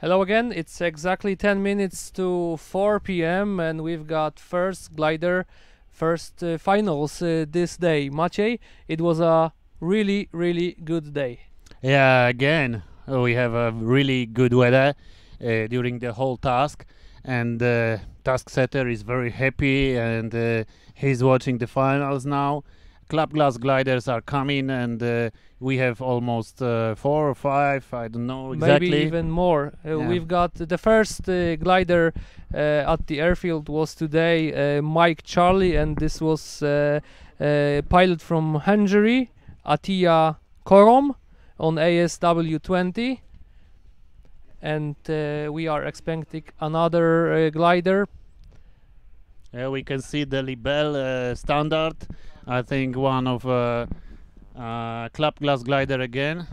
Hello again, it's exactly 10 minutes to 4 p.m. and we've got first glider, first finals this day. Maciej, it was a really good day. Yeah, again, we have a really good weather during the whole task, and task setter is very happy, and he's watching the finals now. Club glass gliders are coming, and we have almost 4 or 5, I don't know exactly. Maybe even more. Yeah. We've got the first glider at the airfield was today Mike Charlie, and this was pilot from Hungary, Attila Korom, on ASW 20, and we are expecting another glider. We can see the Libel standard, I think one of club glass glider again.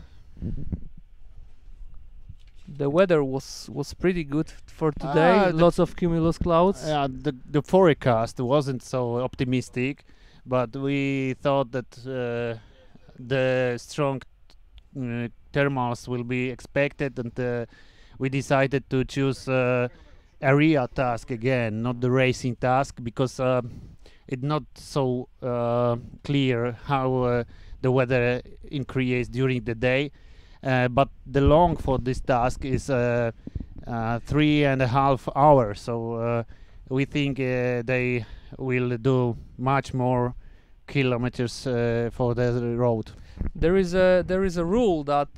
The weather was pretty good for today. Lots of cumulus clouds. The forecast wasn't so optimistic, but we thought that the strong thermals will be expected, and we decided to choose area task again, not the racing task, because it's not so clear how the weather increases during the day, but the long for this task is 3.5 hours, so we think they will do much more kilometers for the road. There is a rule that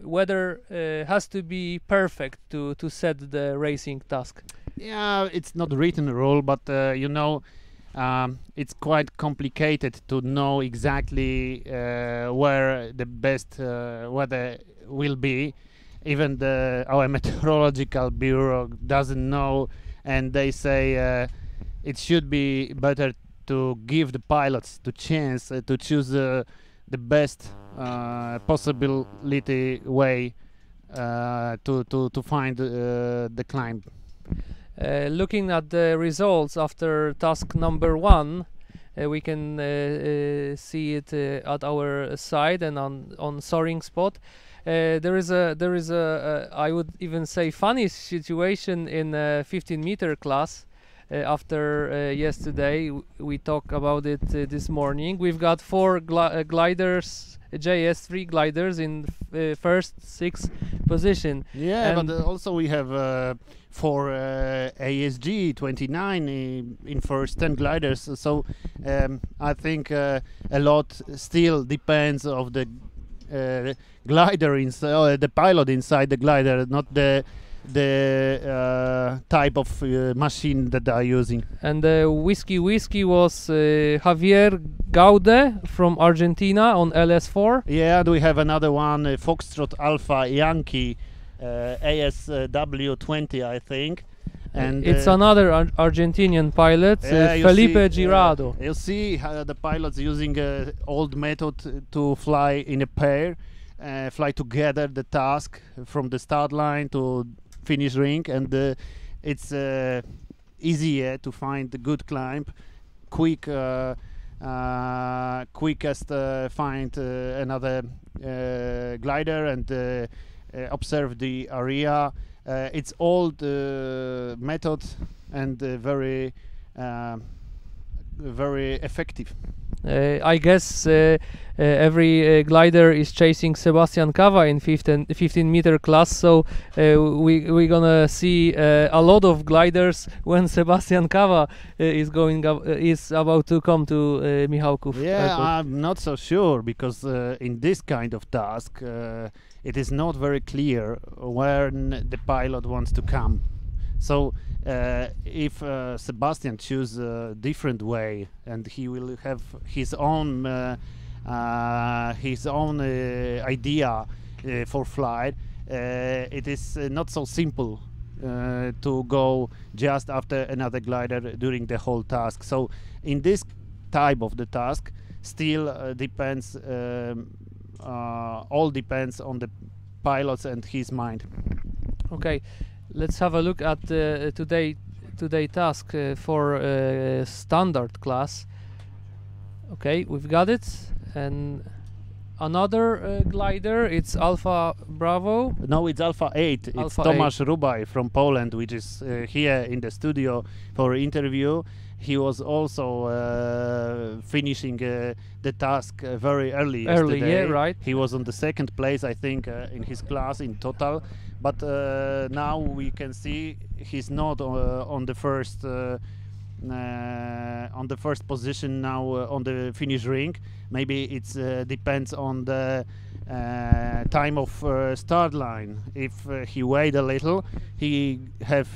weather has to be perfect to set the racing task. Yeah, it's not written rule, but it's quite complicated to know exactly where the best weather will be. Even our meteorological bureau doesn't know, and they say it should be better to give the pilots the chance to choose the best possibility way to find the climb. Looking at the results after task number 1, we can see it at our side and on soaring spot. There is a I would even say funny situation in 15-meter class. After yesterday, we talked about it this morning. We've got 4 gliders, JS3 gliders in first 6 position. Yeah, but also we have 4 ASG 29 in first 10 gliders. So I think a lot still depends of the glider inside, the pilot inside the glider, not the type of machine that they are using. And Whiskey was Javier Gaude from Argentina on LS4. Yeah, and we have another one, Foxtrot Alpha Yankee ASW 20, I think. And it's another Argentinian pilot, Felipe Girado. You see how the pilots using old method to fly in a pair, fly together the task from the start line to finish ring, and it's easier to find the good climb, quickest find another glider and observe the area. It's old method and very effective. I guess every glider is chasing Sebastian Cava in 15-meter class, so we're gonna see a lot of gliders when Sebastian Cava is about to come to Michałków Yeah, airport. I'm not so sure, because in this kind of task it is not very clear where the pilot wants to come. So if Sebastian chooses a different way, and he will have his own idea for flight, it is not so simple to go just after another glider during the whole task. So in this type of the task, still depends. All depends on the pilots and his mind. Okay. Let's have a look at today task for standard class. Okay, we've got it, and Another glider, it's Alpha Bravo. No, it's Alpha 8. It's Alpha Tomasz Rubaj from Poland, which is here in the studio for interview. He was also finishing the task very early yesterday. Yeah, right. He was on the second place, I think, in his class in total. But now we can see he's not on the first position now on the finish ring. Maybe it depends on the time of start line. If he wait a little, he have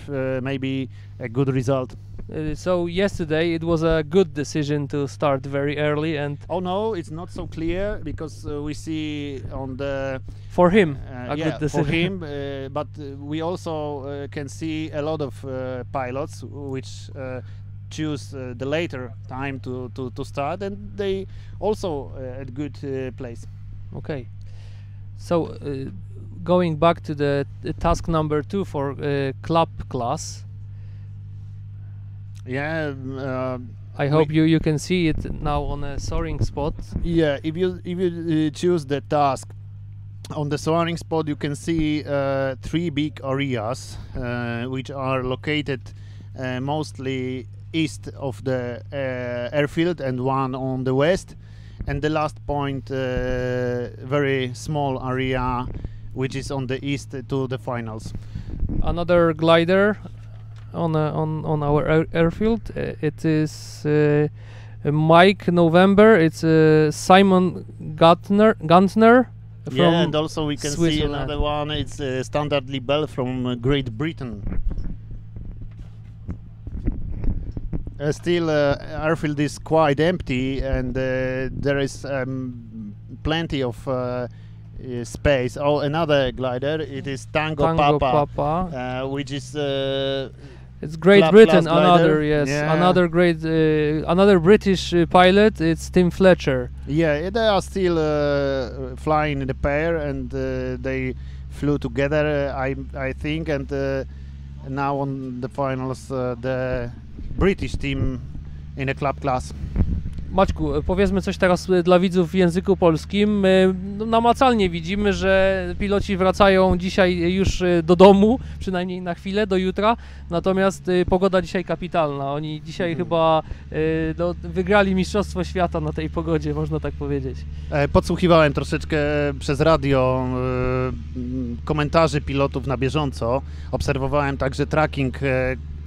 maybe a good result. So yesterday it was a good decision to start very early, and oh no, it's not so clear, because we see on the for him a yeah, good decision. for him, but we also can see a lot of pilots which choose the later time to start, and they also at good place. Okay, so going back to the task number 2 for club class. Yeah, I hope you can see it now on a soaring spot. Yeah, if you choose the task on the soaring spot, you can see 3 big areas which are located mostly east of the airfield, and one on the west, and the last point very small area which is on the east to the finals. Another glider on our airfield. It is Mike November. It's Simon Gantner from yeah, and also we can see Switzerland. another one. It's Standard Libel from Great Britain. Still, airfield is quite empty, and there is plenty of space. Oh, another glider. It is Tango Papa. Which is it's Great Britain. Another, yes, yeah. Another great, another British pilot. It's Tim Fletcher. Yeah, they are still flying in the pair, and they flew together, I think, and now on the finals, the British team in a club class. Maćku, powiedzmy coś teraz dla widzów w języku polskim. Namacalnie widzimy, że piloci wracają dzisiaj już do domu, przynajmniej na chwilę, do jutra, natomiast pogoda dzisiaj kapitalna. Oni dzisiaj chyba wygrali Mistrzostwo Świata na tej pogodzie, można tak powiedzieć. Podsłuchiwałem troszeczkę przez radio komentarzy pilotów na bieżąco, obserwowałem także tracking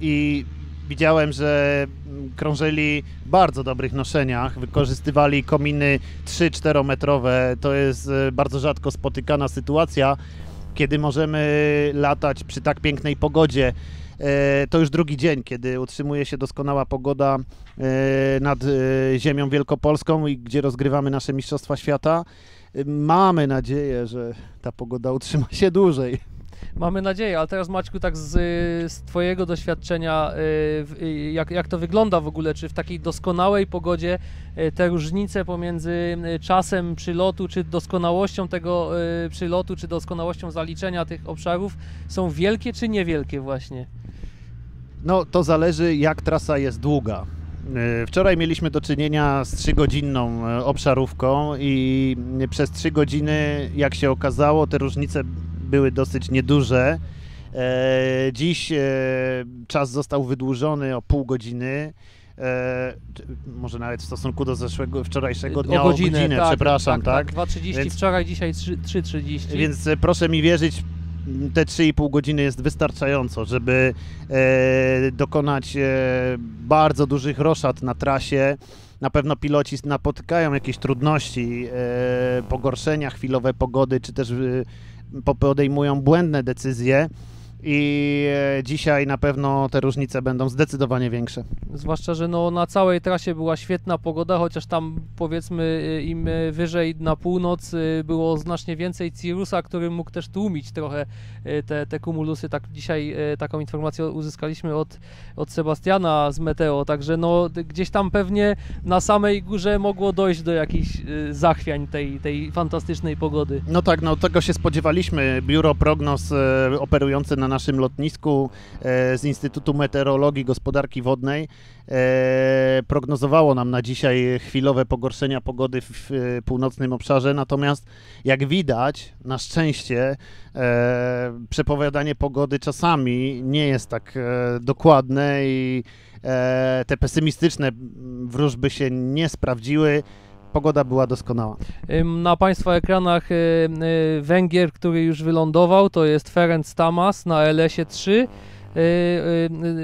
i widziałem, że krążyli w bardzo dobrych noszeniach, wykorzystywali kominy 3-4 metrowe. To jest bardzo rzadko spotykana sytuacja, kiedy możemy latać przy tak pięknej pogodzie. To już drugi dzień, kiedy utrzymuje się doskonała pogoda nad ziemią wielkopolską i gdzie rozgrywamy nasze Mistrzostwa Świata. Mamy nadzieję, że ta pogoda utrzyma się dłużej. Mamy nadzieję, ale teraz Maćku, tak z Twojego doświadczenia, jak to wygląda w ogóle, czy w takiej doskonałej pogodzie te różnice pomiędzy czasem przylotu, czy doskonałością tego przylotu, czy doskonałością zaliczenia tych obszarów są wielkie, czy niewielkie właśnie? No to zależy, jak trasa jest długa. Wczoraj mieliśmy do czynienia z 3-godzinną obszarówką i przez 3 godziny, jak się okazało, te różnice były dosyć nieduże. Dziś czas został wydłużony o pół godziny, może nawet w stosunku do wczorajszego dnia o godzinę, tak, przepraszam, tak? 2:30 więc, wczoraj, dzisiaj 3:30. Więc proszę mi wierzyć, te 3,5 godziny jest wystarczająco, żeby dokonać bardzo dużych roszad na trasie. Na pewno piloci napotykają jakieś trudności, pogorszenia chwilowe pogody, czy też podejmują błędne decyzje i dzisiaj na pewno te różnice będą zdecydowanie większe. Zwłaszcza, że no, na całej trasie była świetna pogoda, chociaż tam powiedzmy im wyżej na północ było znacznie więcej cirusa, który mógł też tłumić trochę te kumulusy. Tak, dzisiaj taką informację uzyskaliśmy od Sebastiana z Meteo, także no, gdzieś tam pewnie na samej górze mogło dojść do jakichś zachwiań tej fantastycznej pogody. No tak, no tego się spodziewaliśmy. Biuro prognoz operujące na naszym lotnisku z Instytutu Meteorologii i Gospodarki Wodnej prognozowało nam na dzisiaj chwilowe pogorszenia pogody w północnym obszarze, natomiast jak widać, na szczęście przepowiadanie pogody czasami nie jest tak dokładne i te pesymistyczne wróżby się nie sprawdziły. Pogoda była doskonała. Na Państwa ekranach Węgier, który już wylądował, to jest Ferenc Tamas na LS-ie 3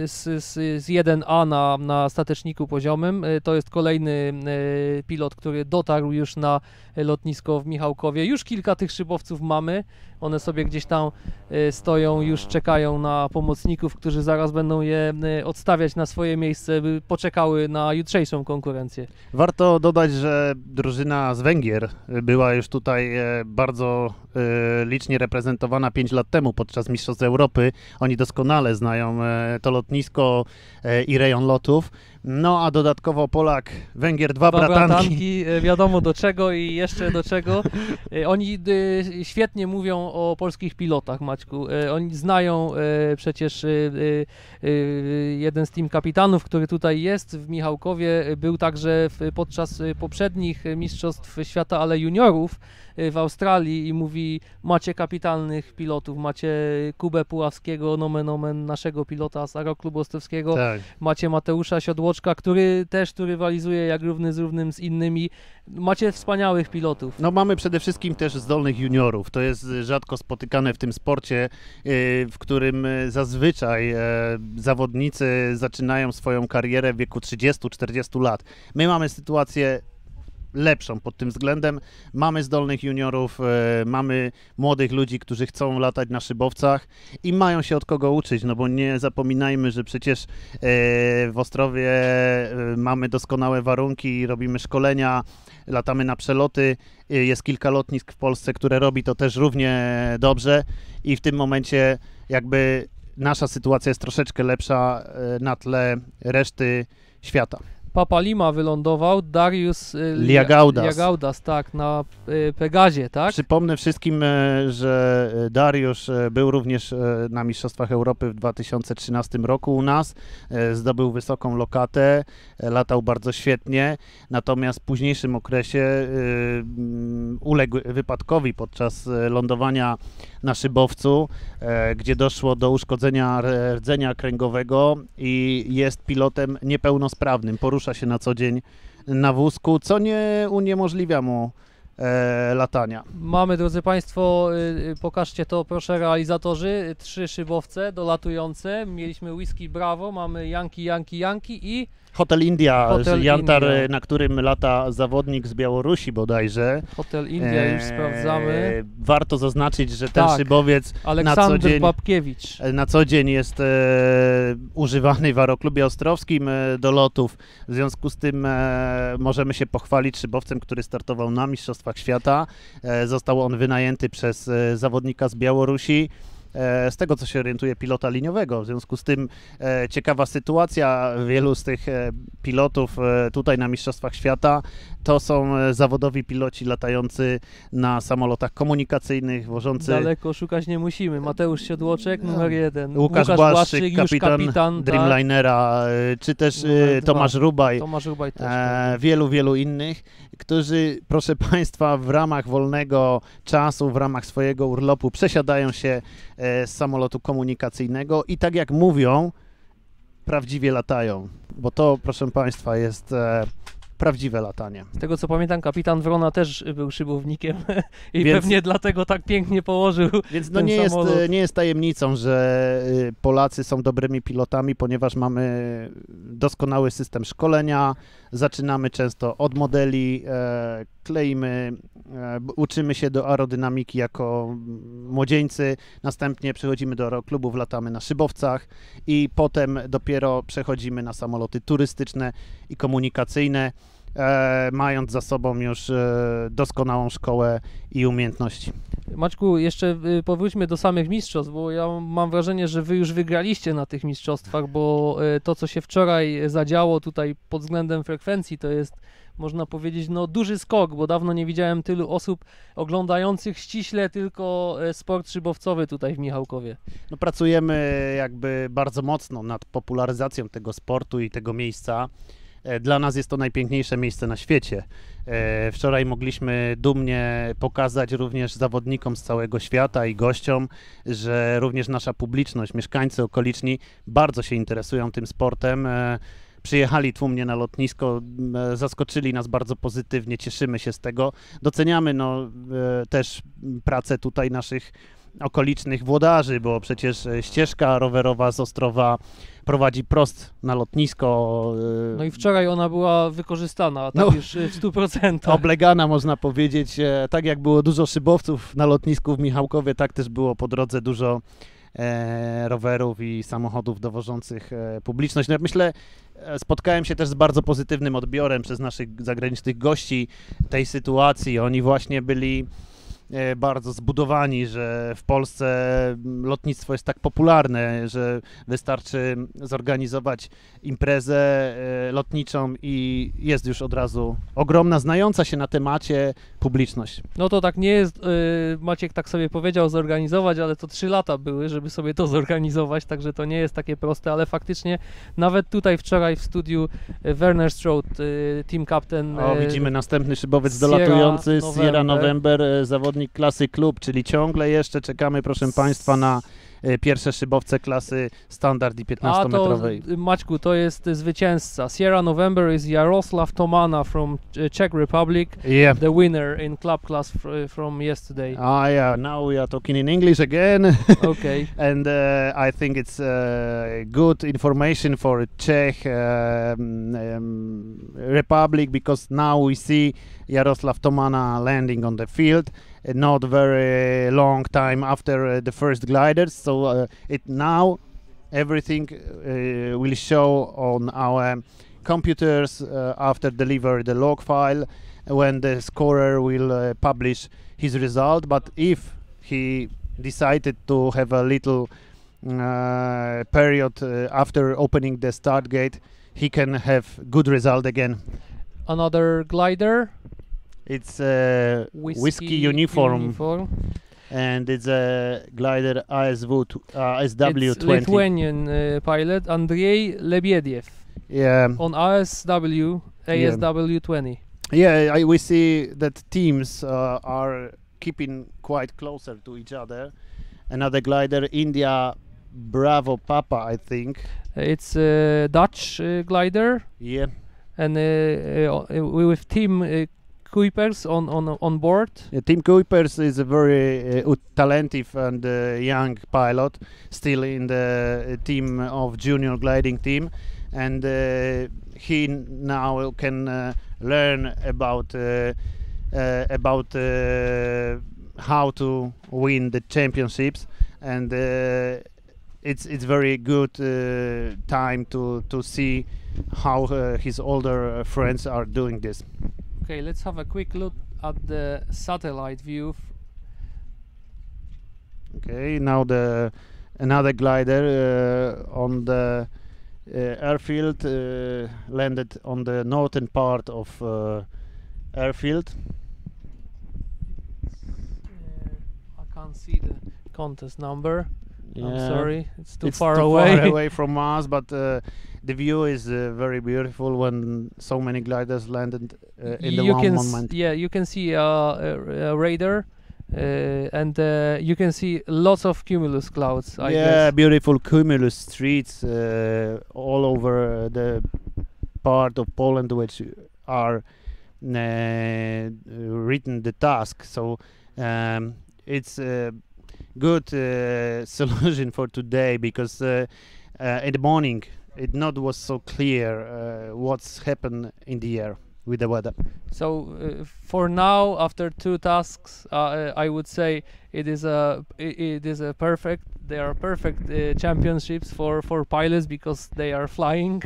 z 1A na stateczniku poziomym. To jest kolejny pilot, który dotarł już na lotnisko w Michałkowie. Już kilka tych szybowców mamy. One sobie gdzieś tam stoją, już czekają na pomocników, którzy zaraz będą je odstawiać na swoje miejsce, by poczekały na jutrzejszą konkurencję. Warto dodać, że drużyna z Węgier była już tutaj bardzo licznie reprezentowana 5 lat temu podczas Mistrzostw Europy. Oni doskonale znają to lotnisko i rejon lotów. No a dodatkowo Polak, Węgier, dwa bratanki. Wiadomo do czego i jeszcze do czego. Oni świetnie mówią o polskich pilotach, Maćku. Oni znają przecież jeden z team kapitanów, który tutaj jest w Michałkowie, był także podczas poprzednich Mistrzostw Świata, ale juniorów w Australii i mówi: macie kapitalnych pilotów, macie Kubę Puławskiego, nomen omen naszego pilota z Aeroklubu Ostrowskiego, Tak. macie Mateusza Siodłoczka, który też tu rywalizuje jak równy z równym z innymi. Macie wspaniałych pilotów. No mamy przede wszystkim też zdolnych juniorów. To jest rzadko spotykane w tym sporcie, w którym zazwyczaj zawodnicy zaczynają swoją karierę w wieku 30-40 lat. My mamy sytuację lepszą pod tym względem. Mamy zdolnych juniorów, mamy młodych ludzi, którzy chcą latać na szybowcach i mają się od kogo uczyć, no bo nie zapominajmy, że przecież w Ostrowie mamy doskonałe warunki, robimy szkolenia, latamy na przeloty, jest kilka lotnisk w Polsce, które robi to też równie dobrze i w tym momencie jakby nasza sytuacja jest troszeczkę lepsza na tle reszty świata. Papa Lima wylądował, Darius Liagaudas, tak, na Pegazie, tak? Przypomnę wszystkim, że Dariusz był również na Mistrzostwach Europy w 2013 roku u nas, zdobył wysoką lokatę, latał bardzo świetnie, natomiast w późniejszym okresie uległ wypadkowi podczas lądowania na szybowcu, gdzie doszło do uszkodzenia rdzenia kręgowego i jest pilotem niepełnosprawnym. Porusza się na co dzień na wózku, co nie uniemożliwia mu latania. Mamy, drodzy Państwo, pokażcie to proszę realizatorzy, 3 szybowce dolatujące. Mieliśmy Whisky Bravo, mamy Yankee i Hotel India, jantar, India, na którym lata zawodnik z Białorusi bodajże. Hotel India, już sprawdzamy. Warto zaznaczyć, że ten szybowiec Aleksander Babkiewicz na co dzień jest używany w Aeroklubie Ostrowskim do lotów. W związku z tym możemy się pochwalić szybowcem, który startował na Mistrzostwach Świata. Został on wynajęty przez zawodnika z Białorusi. Z tego, co się orientuje, pilota liniowego. W związku z tym ciekawa sytuacja. Wielu z tych pilotów tutaj na Mistrzostwach Świata to są zawodowi piloci latający na samolotach komunikacyjnych, wożący... Daleko szukać nie musimy. Mateusz Siodłoczek, numer 1. Łukasz Błaszczyk, kapitan Dreamlinera, czy też Tomasz Rubaj. Też. Wielu innych, którzy, proszę Państwa, w ramach wolnego czasu, w ramach swojego urlopu przesiadają się z samolotu komunikacyjnego i tak jak mówią, prawdziwie latają, bo to, proszę Państwa, jest prawdziwe latanie. Z tego co pamiętam, kapitan Wrona też był szybownikiem i pewnie dlatego tak pięknie położył. Więc no nie jest tajemnicą, że Polacy są dobrymi pilotami, ponieważ mamy doskonały system szkolenia, zaczynamy często od modeli, kleimy, uczymy się do aerodynamiki jako młodzieńcy, następnie przechodzimy do aeroklubów, latamy na szybowcach i potem dopiero przechodzimy na samoloty turystyczne i komunikacyjne. mając za sobą już doskonałą szkołę i umiejętności. Maćku, jeszcze powróćmy do samych mistrzostw, bo ja mam wrażenie, że wy już wygraliście na tych mistrzostwach, bo to, co się wczoraj zadziało tutaj pod względem frekwencji, to jest, można powiedzieć, no duży skok, bo dawno nie widziałem tylu osób oglądających ściśle tylko sport szybowcowy tutaj w Michałkowie. No, pracujemy jakby bardzo mocno nad popularyzacją tego sportu i tego miejsca. Dla nas jest to najpiękniejsze miejsce na świecie. Wczoraj mogliśmy dumnie pokazać również zawodnikom z całego świata i gościom, że również nasza publiczność, mieszkańcy okoliczni bardzo się interesują tym sportem. Przyjechali tłumnie na lotnisko, zaskoczyli nas bardzo pozytywnie, cieszymy się z tego. Doceniamy też pracę tutaj naszych okolicznych włodarzy, bo przecież ścieżka rowerowa z Ostrowa prowadzi prost na lotnisko. No i wczoraj ona była wykorzystana, tak już w 100%. Oblegana, można powiedzieć. Tak jak było dużo szybowców na lotnisku w Michałkowie, tak też było po drodze dużo rowerów i samochodów dowożących publiczność. No ja myślę, spotkałem się też z bardzo pozytywnym odbiorem przez naszych zagranicznych gości tej sytuacji. Oni właśnie byli bardzo zbudowani, że w Polsce lotnictwo jest tak popularne, że wystarczy zorganizować imprezę lotniczą i jest już od razu ogromna, znająca się na temacie publiczność. No to tak nie jest, Maciek tak sobie powiedział zorganizować, ale to 3 lata były, żeby sobie to zorganizować, także to nie jest takie proste, ale faktycznie nawet tutaj wczoraj w studiu Werner Strout, team captain. Widzimy następny szybowiec dolatujący, Sierra November, zawodnik klasy klub, czyli ciągle jeszcze czekamy, proszę Państwa, na pierwsze szybowce klasy standard i 15-metrowej. A to, Maćku, to jest zwycięzca. Sierra November is Jarosław Tomana from Czech Republic, the winner in club class from yesterday. Yeah, now we are talking in English again. Okay. And I think it's good information for Czech Republic, because now we see Jarosław Tomana landing on the field. Not very long time after the first gliders, so now everything will show on our computers after deliver the log file when the scorer will publish his result. But if he decided to have a little period after opening the start gate, he can have good result again. Another glider. It's a whiskey uniform, and it's a glider ASW20. It's Lithuanian pilot Andrei Lebediev. Yeah. On ASW20. Yeah, we see that teams are keeping quite closer to each other. Another glider, India Bravo Papa, I think. It's a Dutch glider. Yeah. And with team Kuipers on board. Tim Kuipers is a very talented and young pilot, still in the team of junior gliding team, and he now can learn about how to win the championships, and it's very good time to see how his older friends are doing this. Okay, let's have a quick look at the satellite view. Okay, now another glider on the airfield landed on the northern part of airfield. I can't see the contest number. Yeah. I'm sorry, it's too It's far too away. far away from us, but the view is very beautiful when so many gliders landed in the one moment. Yeah, you can see a radar, and you can see lots of cumulus clouds. I guess. Beautiful cumulus streets all over the part of Poland which are written the task. So it's a good solution for today, because in the morning it not was so clear what's happened in the air with the weather. So for now, after 2 tasks, I would say it is a perfect they are perfect championships for pilots because they are flying,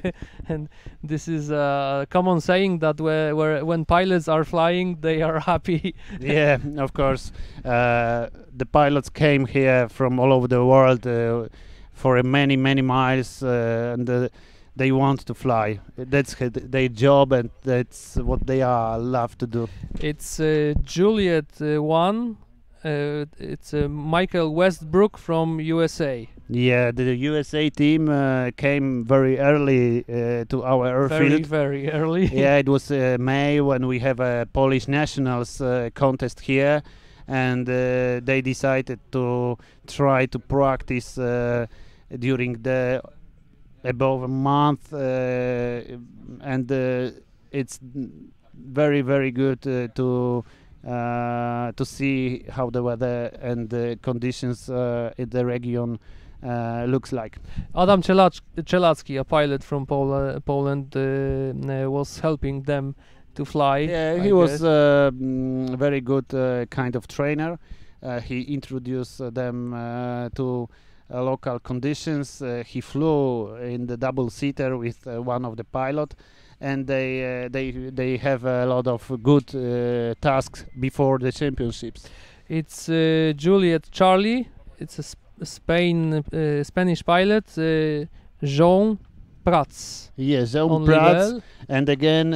and this is a common saying that when pilots are flying, they are happy. Yeah, of course. The pilots came here from all over the world for many miles, and they want to fly. That's their job, and that's what they love to do. It's Juliet 1. It's Michael Westbrook from USA. Yeah, the USA team came very early to our airfield. Very early. Yeah, it was May when we have a Polish nationals contest here, and they decided to try to practice during the above a month, and it's very good to see how the weather and the conditions in the region looks like. Adam Czelacki, a pilot from Poland, was helping them to fly. Yeah, he was very good kind of trainer. He introduced them to local conditions. He flew in the double-seater with one of the pilot, and they have a lot of good tasks before the championships. It's Juliet Charlie. It's a Spanish pilot, Jean Prats. Yes, Jean On Prats, level. and again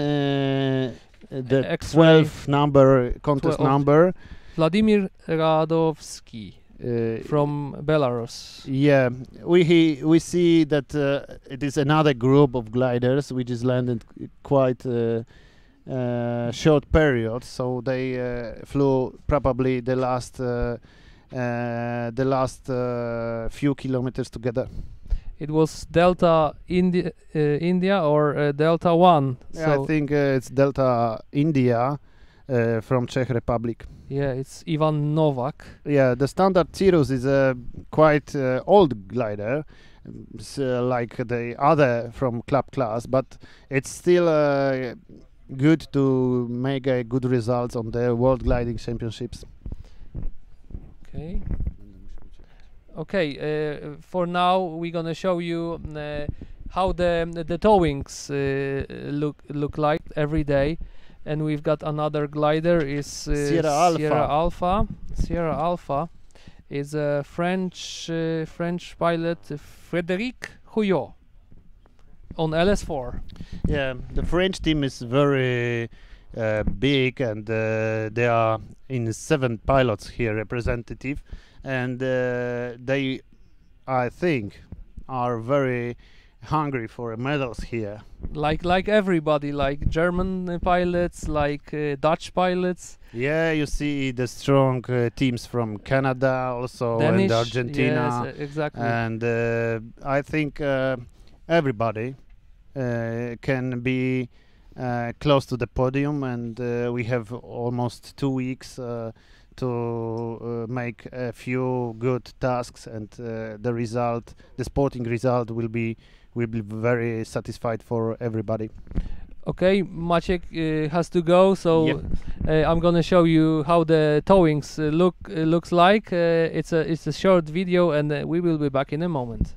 the X-ray 12 number contest 12. number. Vladimir Radowski Uh, from Belarus. Yeah, we see that it is another group of gliders which is landed quite short period, so they flew probably the last few kilometers together. It was Delta India or Delta 1. Yeah, I think it's Delta India from Czech Republic. Yeah, it's Ivan Novak. Yeah, the standard Cirrus is a quite old glider, like the other from club class, but it's still good to make a good results on the World Gliding Championships. Okay. Okay. For now, we're gonna show you how the towings look like every day. And we've got another glider is Sierra Alpha. Sierra Alpha is a French pilot, Frédéric Huyot, on LS4. Yeah, the French team is very big, and there are 7 pilots here representative, and they, I think, are very hungry for medals here. Like everybody, like German pilots, like Dutch pilots. Yeah, you see the strong teams from Canada also, Danish, and Argentina. Yes, exactly. And I think everybody can be close to the podium, and we have almost 2 weeks to make a few good tasks, and the sporting result will be very satisfied for everybody. Okay, Maciek has to go, so Yep. I'm gonna show you how the towings looks like. It's a short video, and we will be back in a moment.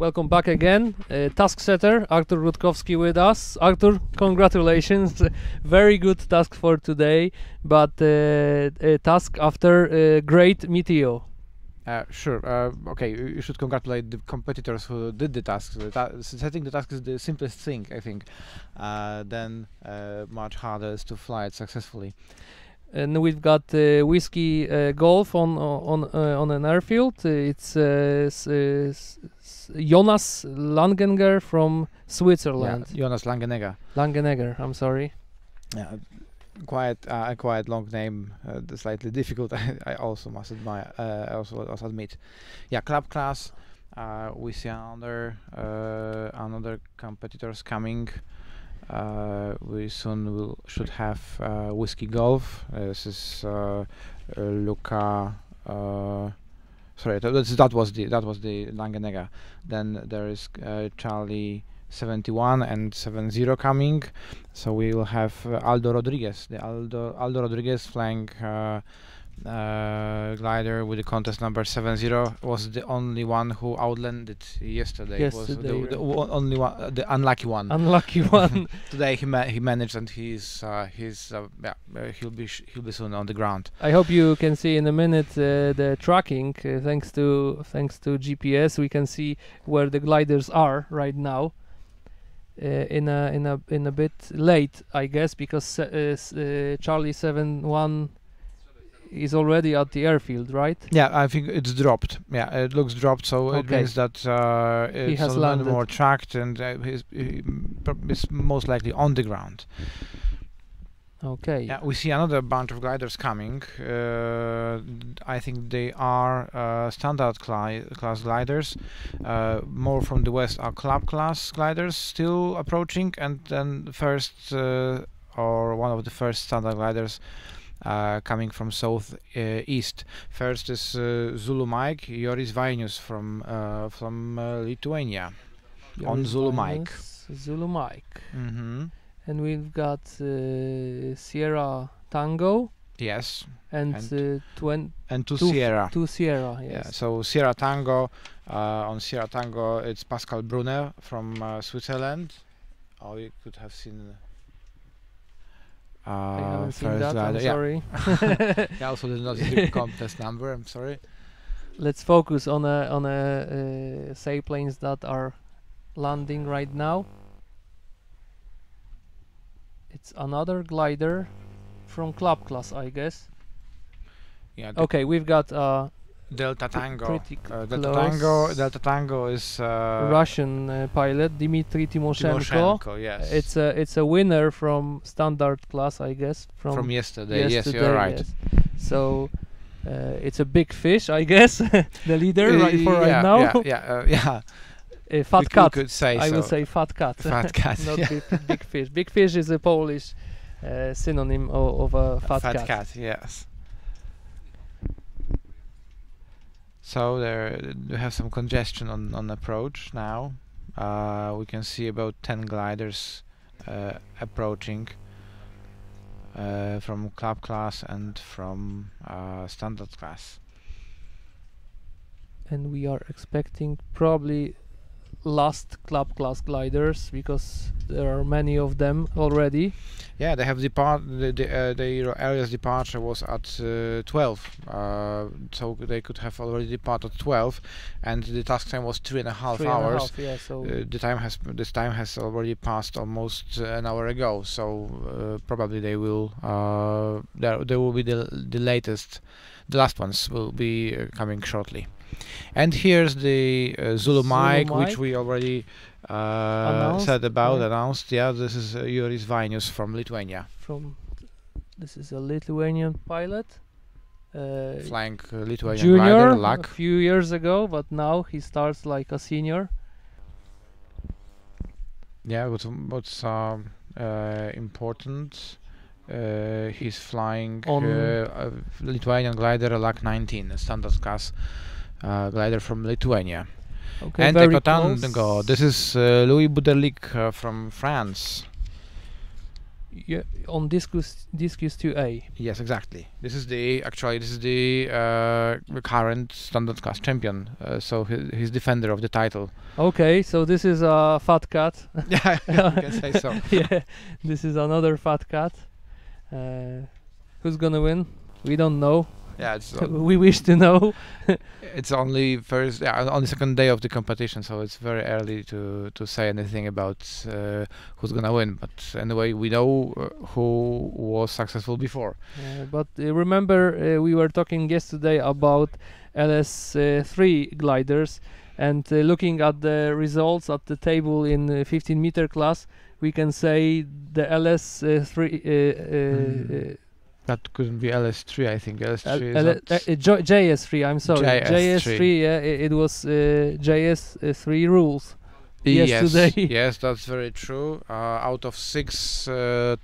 Welcome back again. Task setter Artur Rutkowski with us. Artur, congratulations. Very good task for today, but a task after great Meteo. Sure. Okay, you should congratulate the competitors who did the task. Setting the task is the simplest thing, I think. Then much harder is to fly it successfully. And we've got Whiskey Golf on an airfield. It's Jonas Langenegger from Switzerland. Yeah, Jonas Langenegger. Langenegger, I'm sorry. Yeah, a quite long name, slightly difficult. I also must admire. I also admit. Yeah, club class. We see another competitors coming. We soon should have Whiskey Golf. This is Luca. Sorry, that was the Langenegger. Then there is Charlie 71 and 70 coming. So we will have Aldo Rodriguez. The Aldo Rodriguez flying glider with the contest number 70 was the only one who outlanded yesterday. Was the only one, the unlucky one. Unlucky one. Today he managed, and he'll be soon on the ground. I hope you can see in a minute the tracking. Thanks to GPS, we can see where the gliders are right now. In a bit late, I guess, because Charlie 71 is already at the airfield, right? Yeah, I think it's dropped. Yeah, it looks dropped, so it means that he has a landed. little more tracked, and he's most likely on the ground. Okay. Yeah, we see another bunch of gliders coming. I think they are standard class gliders. More from the west are club class gliders still approaching, and then first or one of the first standard gliders coming from south east. First is Zulu Mike, Joris Vainius from Lithuania, on Zulu Mike. Zulu Mike. Mm-hmm. And we've got Sierra Tango. Yes. And two Sierra. Two Sierra. Yes. Yeah. So Sierra Tango. On Sierra Tango, it's Pascal Brunner from Switzerland. Oh, you could have seen. I haven't seen that. glider. I'm sorry. I also did not see the contest number. I'm sorry. Let's focus on sailplanes that are landing right now. It's another glider from club class, I guess. Yeah. Okay, we've got Delta Tango. Pretty Delta Tango is Russian pilot Dmitry Timoshenko. Yes. It's a winner from standard class, I guess. From yesterday. Yes, you're right. Yes. So it's a big fish, I guess. The leader right now. Yeah. Fat cat. Could say I would say fat cat. Fat cat. Not big fish. Big fish is a Polish synonym of a fat cat. Fat cat. Yes. So we have some congestion on approach now. We can see about 10 gliders approaching from club class and from standard class. And we are expecting probably last club class gliders, because there are many of them already. Yeah, they have their area's departure was at 12, so they could have already departed at 12, and the task time was 3.5 hours. Yeah, so this time has already passed almost an hour ago. So probably they will there will be the last ones will be coming shortly. And here's the Zulu Mike, which we already announced. Yeah, this is Joris Vainius from Lithuania. This is a Lithuanian pilot. Flying Lithuanian junior glider, a few years ago, but now he starts like a senior. Yeah, what's important, he's flying a Lithuanian glider LAC 19, a standard class glider from Lithuania. Okay, and very Tango. This is Louis Buderlik from France. Yeah, on Discus 2A. Yes, exactly. This is the current standard class champion. So he's defender of the title. Okay, so this is a fat cat. Yeah, you can say so. Yeah, this is another fat cat. Who's gonna win? We don't know. Yeah, it's We wish to know. it's only only second day of the competition, so it's very early to say anything about who's gonna win. But anyway, we know who was successful before. But remember, we were talking yesterday about LS3 gliders, and looking at the results at the table in 15-meter class, we can say the LS3. That couldn't be LS3, I think. LS3 JS3, I'm sorry. JS3, yeah, it was JS3 rules. Yesterday. Yes, that's very true. Out of 6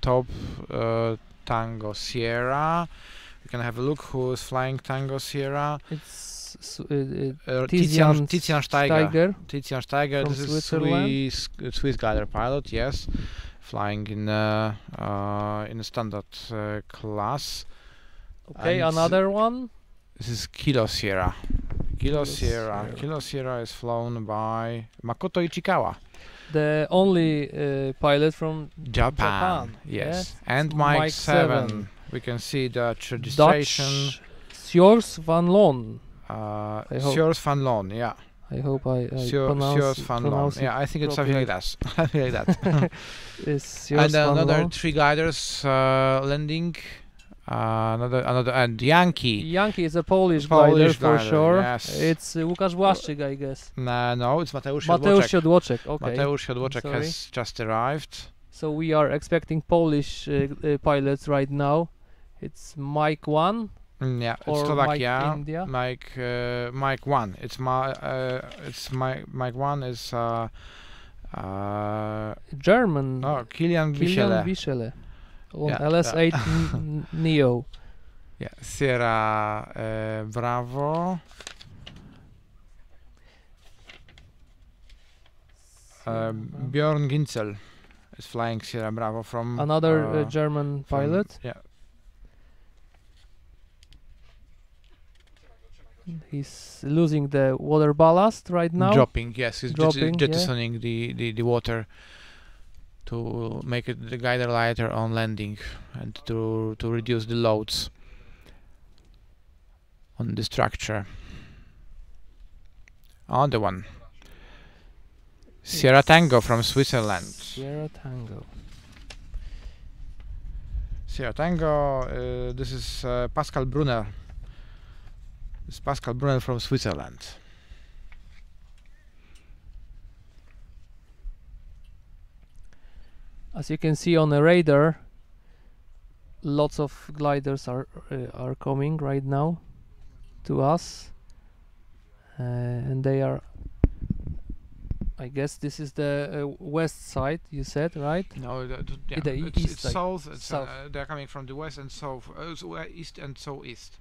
top Tango Sierra, you can have a look who is flying Tango Sierra. It's Tizian Steiger. Tizian Steiger, From this is Swiss glider pilot, yes. Flying in a standard class. Okay, And another one. This is Kilo Sierra. Kilo Sierra is flown by Makoto Ichikawa. The only pilot from Japan. Yes. And Mike 7. We can see Dutch registration. Dutch Sjors van Loon. Sjors van Loon, yeah. I hope I Sjors van Loon. Yeah, I think it's something like that. Something like that. And another 3 gliders landing. And Yankee. Yankee is a Polish glider for sure. Yes. It's Łukasz Błaszczyk, I guess. No, it's Mateusz Siodłoczek. Okay. Mateusz Siodłoczek has just arrived. So we are expecting Polish pilots right now. It's Mike 1. Yeah, it's or Slovakia. Mike India. Mike 1. Mike 1 is German. No, Kilian Wiesele. On LS8 Neo. Yeah, Sierra Bravo. Björn Ginzel is flying Sierra Bravo from another German pilot. Yeah. He's losing the water ballast right now. Dropping, yes, he's jettisoning the water to make the glider lighter on landing and to reduce the loads on the structure. Another one. Sierra Tango from Switzerland. Sierra Tango. This is Pascal Brunner. This is Pascal Brunner from Switzerland. As you can see on the radar, lots of gliders are coming right now to us, and they are. I guess this is the west side. You said, right? No, the it's east side. south. It's, South. They're coming from the west and south, east and southeast.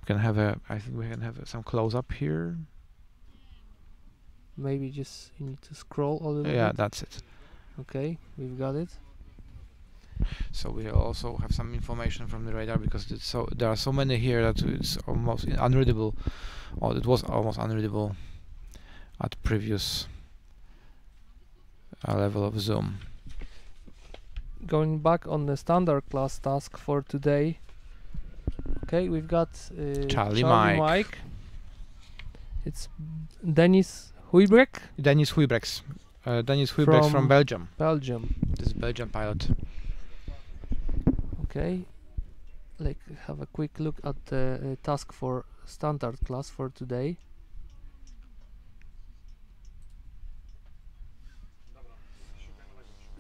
We can have I think we can have some close up here. Maybe just you need to scroll a little bit. Yeah, that's it. Okay, we've got it. So we also have some information from the radar because there are so many here that it's almost unreadable, or it was almost unreadable at previous level of zoom. Going back on the standard class task for today. Okay, we've got Charlie Mike. It's Denis Huybrecht. Denis Huybrechts. From Belgium. This is Belgian pilot. Okay, have a quick look at the task for standard class for today.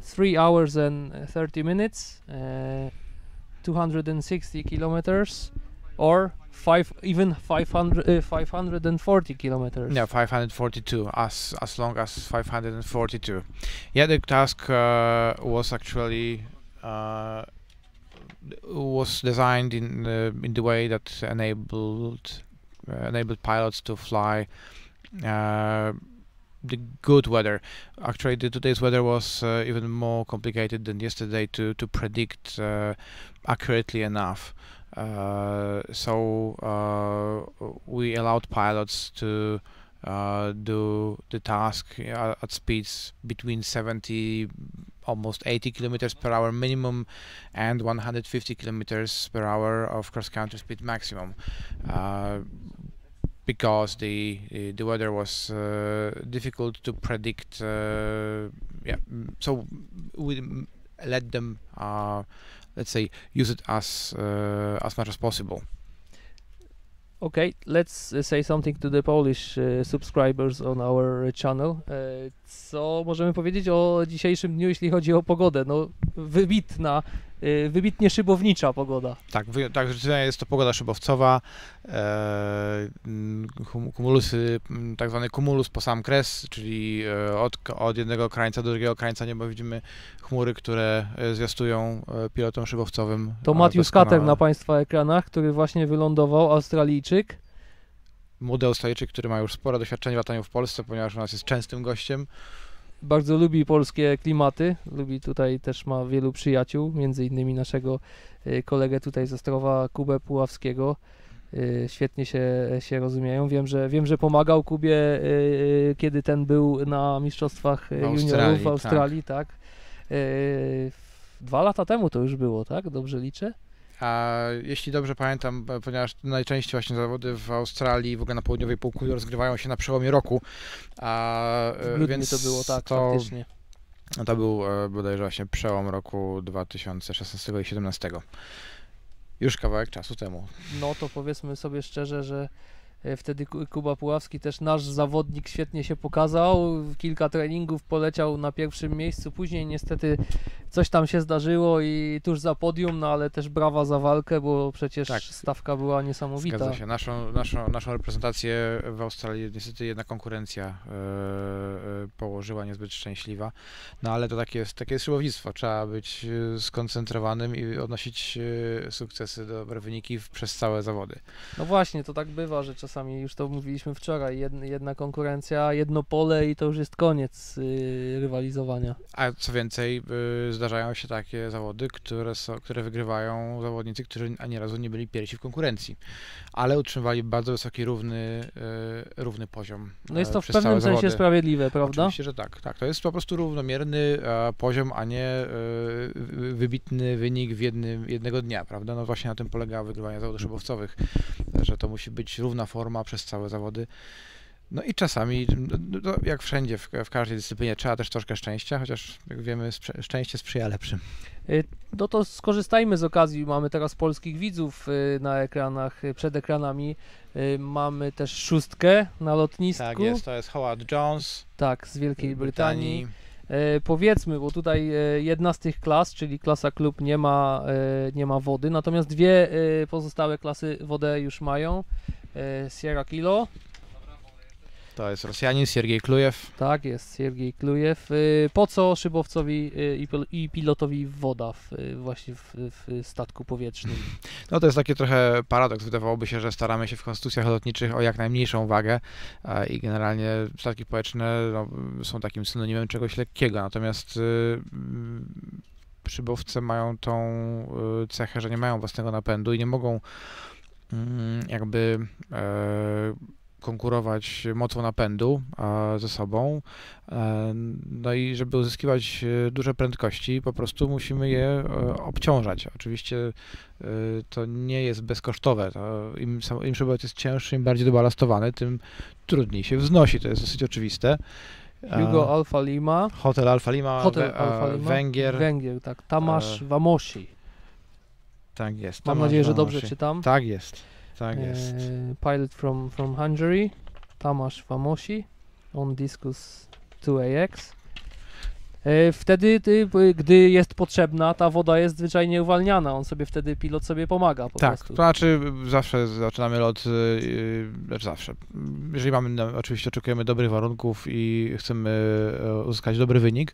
Three hours and 30 minutes, 260 kilometers, or 540 kilometers. Yeah, 542, as long as 542. Yeah, the task was actually was designed in the way that enabled pilots to fly the good weather. Actually, today's weather was even more complicated than yesterday to predict accurately enough. So we allowed pilots to do the task at speeds between 70, almost 80 kilometers per hour minimum, and 150 kilometers per hour of cross-country speed maximum. Because the weather was difficult to predict, so we let them, let's say, use it as much as possible. Okay, let's say something to the Polish subscribers on our channel. Co możemy powiedzieć o dzisiejszym dniu, jeśli chodzi o pogodę? No, wybitnie szybownicza pogoda. Tak, rzeczywiście jest to pogoda szybowcowa, kumulusy, tak zwany kumulus po sam kres, czyli od jednego krańca do drugiego krańca nieba widzimy chmury, które zwiastują pilotom szybowcowym. To Matthew Skater na Państwa ekranach, który właśnie wylądował, Australijczyk. Młody Australijczyk, który ma już spore doświadczenie w lataniu w Polsce, ponieważ u nas jest częstym gościem. Bardzo lubi polskie klimaty, tutaj też ma wielu przyjaciół, między innymi naszego kolegę tutaj z Ostrowa, Kubę Puławskiego. Świetnie się rozumieją. Wiem, że pomagał Kubie, kiedy ten był na mistrzostwach juniorów w Australii, tak. 2 lata temu to już było, tak? Dobrze liczę? A jeśli dobrze pamiętam, ponieważ najczęściej właśnie zawody w Australii, w ogóle na południowej półkuli rozgrywają się na przełomie roku, więc to było tak, faktycznie. To był bodajże właśnie przełom roku 2016 i 2017. Już kawałek czasu temu. No to powiedzmy sobie szczerze, że wtedy Kuba Puławski, też nasz zawodnik, świetnie się pokazał, kilka treningów poleciał na pierwszym miejscu, później niestety coś tam się zdarzyło i tuż za podium, no ale też brawa za walkę, bo przecież tak, stawka była niesamowita. Zgadza się, naszą reprezentację w Australii niestety jedna konkurencja położyła niezbyt szczęśliwa, no ale to takie jest szybownictwo, trzeba być skoncentrowanym i odnosić sukcesy, dobre wyniki przez całe zawody. No właśnie, to tak bywa, że czasami, już to mówiliśmy wczoraj, jedna konkurencja, jedno pole i to już jest koniec rywalizowania. A co więcej, zdarzają się takie zawody, które wygrywają zawodnicy, którzy ani razu nie byli pierwsi w konkurencji, ale utrzymywali bardzo wysoki, równy poziom. No jest to w pewnym sensie sprawiedliwe, prawda? Oczywiście, że tak. To jest po prostu równomierny poziom, a nie wybitny wynik jednego dnia, prawda? No właśnie na tym polega wygrywanie zawodów szybowcowych, że to musi być równa forma przez całe zawody. No i czasami, no jak wszędzie, w każdej dyscyplinie trzeba też troszkę szczęścia, chociaż jak wiemy, szczęście sprzyja lepszym. No to skorzystajmy z okazji, mamy teraz polskich widzów na ekranach, przed ekranami, mamy też szóstkę na lotnisku. Tak jest, to jest Howard Jones. Tak, z Wielkiej Brytanii. Powiedzmy, bo tutaj jedna z tych klas, czyli klasa klub, nie ma wody, natomiast dwie pozostałe klasy wodę już mają. Sierra Kilo. To jest Rosjanin, Siergiej Klujew. Tak jest, Siergiej Klujew. Po co szybowcowi i pilotowi woda właśnie w statku powietrznym? No to jest taki trochę paradoks. Wydawałoby się, że staramy się w konstytucjach lotniczych o jak najmniejszą wagę i generalnie statki powietrzne są takim synonimem czegoś lekkiego. Natomiast szybowce mają tą cechę, że nie mają własnego napędu i nie mogą jakby konkurować mocą napędu ze sobą. No i żeby uzyskiwać duże prędkości, po prostu musimy je obciążać. Oczywiście to nie jest bezkosztowe. Im szybowiec jest cięższy, im bardziej dobalastowany, tym trudniej się wznosi. To jest dosyć oczywiste. Hugo Alfa Lima. Hotel Alfa Lima, Węgier. Węgier, tak. Tomasz Vamosi. Tak jest. Mam nadzieję, że dobrze czytam. Tak jest. Tak jest. Pilot from Hungary, Tomasz Vamosi, on Discus 2AX. Wtedy, gdy jest potrzebna, ta woda jest zwyczajnie uwalniana, pilot sobie pomaga po prostu. To znaczy zawsze zaczynamy lot, zawsze. Jeżeli oczywiście oczekujemy dobrych warunków i chcemy uzyskać dobry wynik,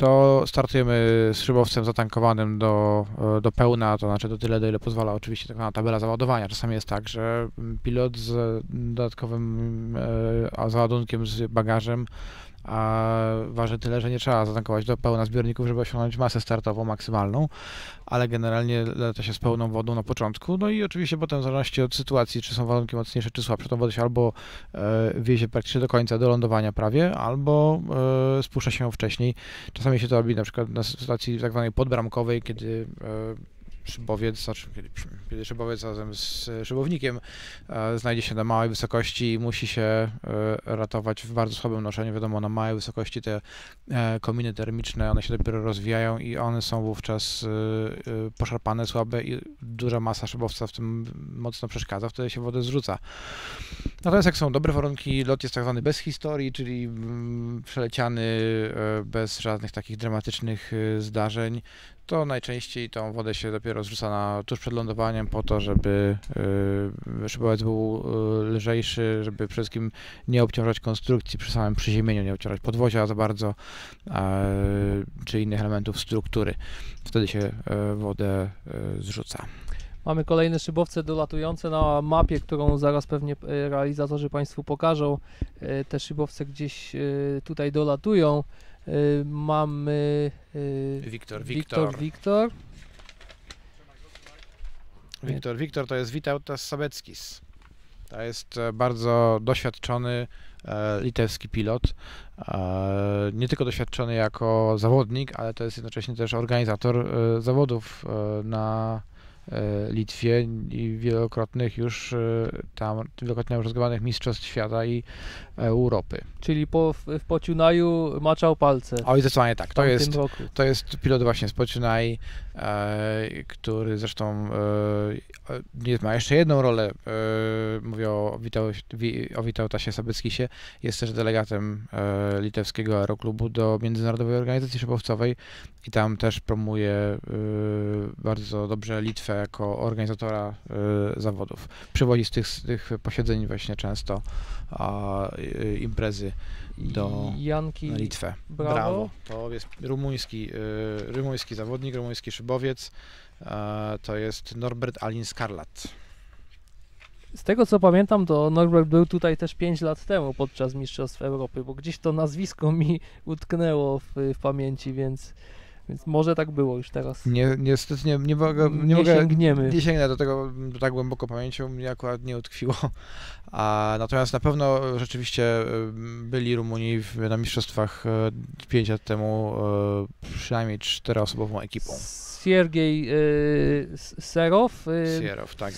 to startujemy z szybowcem zatankowanym do pełna, to znaczy do tyle, do ile pozwala oczywiście tak zwana tabela załadowania. Czasami jest tak, że pilot z dodatkowym załadunkiem, z bagażem waży tyle, że nie trzeba zatankować do pełna zbiorników, żeby osiągnąć masę startową maksymalną, ale generalnie lata się z pełną wodą na początku, no i oczywiście potem w zależności od sytuacji, czy są warunki mocniejsze, czy słabsze, to wodę się albo wiezie praktycznie do końca, do lądowania prawie, albo spuszcza się ją wcześniej. Czasami się to robi na przykład na sytuacji tak zwanej podbramkowej, kiedy szybowiec, znaczy kiedy szybowiec razem z szybownikiem znajdzie się na małej wysokości i musi się ratować w bardzo słabym noszeniu. Wiadomo, na małej wysokości te kominy termiczne, one się dopiero rozwijają i one są wówczas poszarpane, słabe i duża masa szybowca w tym mocno przeszkadza, wtedy się wodę zrzuca. Natomiast jak są dobre warunki, lot jest tak zwany bez historii, czyli przeleciany bez żadnych takich dramatycznych zdarzeń, to najczęściej tą wodę się dopiero zrzuca tuż przed lądowaniem po to, żeby szybowiec był lżejszy, żeby przede wszystkim nie obciążać konstrukcji przy samym przyziemieniu, nie obciążać podwozia za bardzo, czy innych elementów struktury. Wtedy się wodę zrzuca. Mamy kolejne szybowce dolatujące na mapie, którą zaraz pewnie realizatorzy Państwu pokażą. Te szybowce gdzieś tutaj dolatują. Mamy Wiktor to jest Vytautas Sabeckis. To jest bardzo doświadczony litewski pilot. Nie tylko doświadczony jako zawodnik, ale to jest jednocześnie też organizator zawodów na Litwie i wielokrotnie już rozgrywanych mistrzostw świata i Europy. Czyli w Pociunaju maczał palce. Oj, zdecydowanie tak. Roku. To jest pilot właśnie z Pociunaj, który zresztą ma jeszcze jedną rolę. Mówię o Vytautasie Sabeckisie. Jest też delegatem litewskiego aeroklubu do Międzynarodowej Organizacji Szybowcowej i tam też promuje bardzo dobrze Litwę jako organizatora zawodów. Przywodzi z tych posiedzeń właśnie często imprezy na Litwę. Brawo. To jest rumuński zawodnik, rumuński szybowiec. To jest Norbert Alin Skarlat. Z tego co pamiętam, to Norbert był tutaj też 5 lat temu podczas Mistrzostw Europy, bo gdzieś to nazwisko mi utknęło w pamięci, więc może tak było już teraz. Niestety nie mogę nie sięgnę do tego tak głęboko pamięcią, mnie akurat nie utkwiło. Natomiast na pewno rzeczywiście byli Rumuni na mistrzostwach 5 lat temu przynajmniej 4-osobową ekipą. Siergiej Serow, tak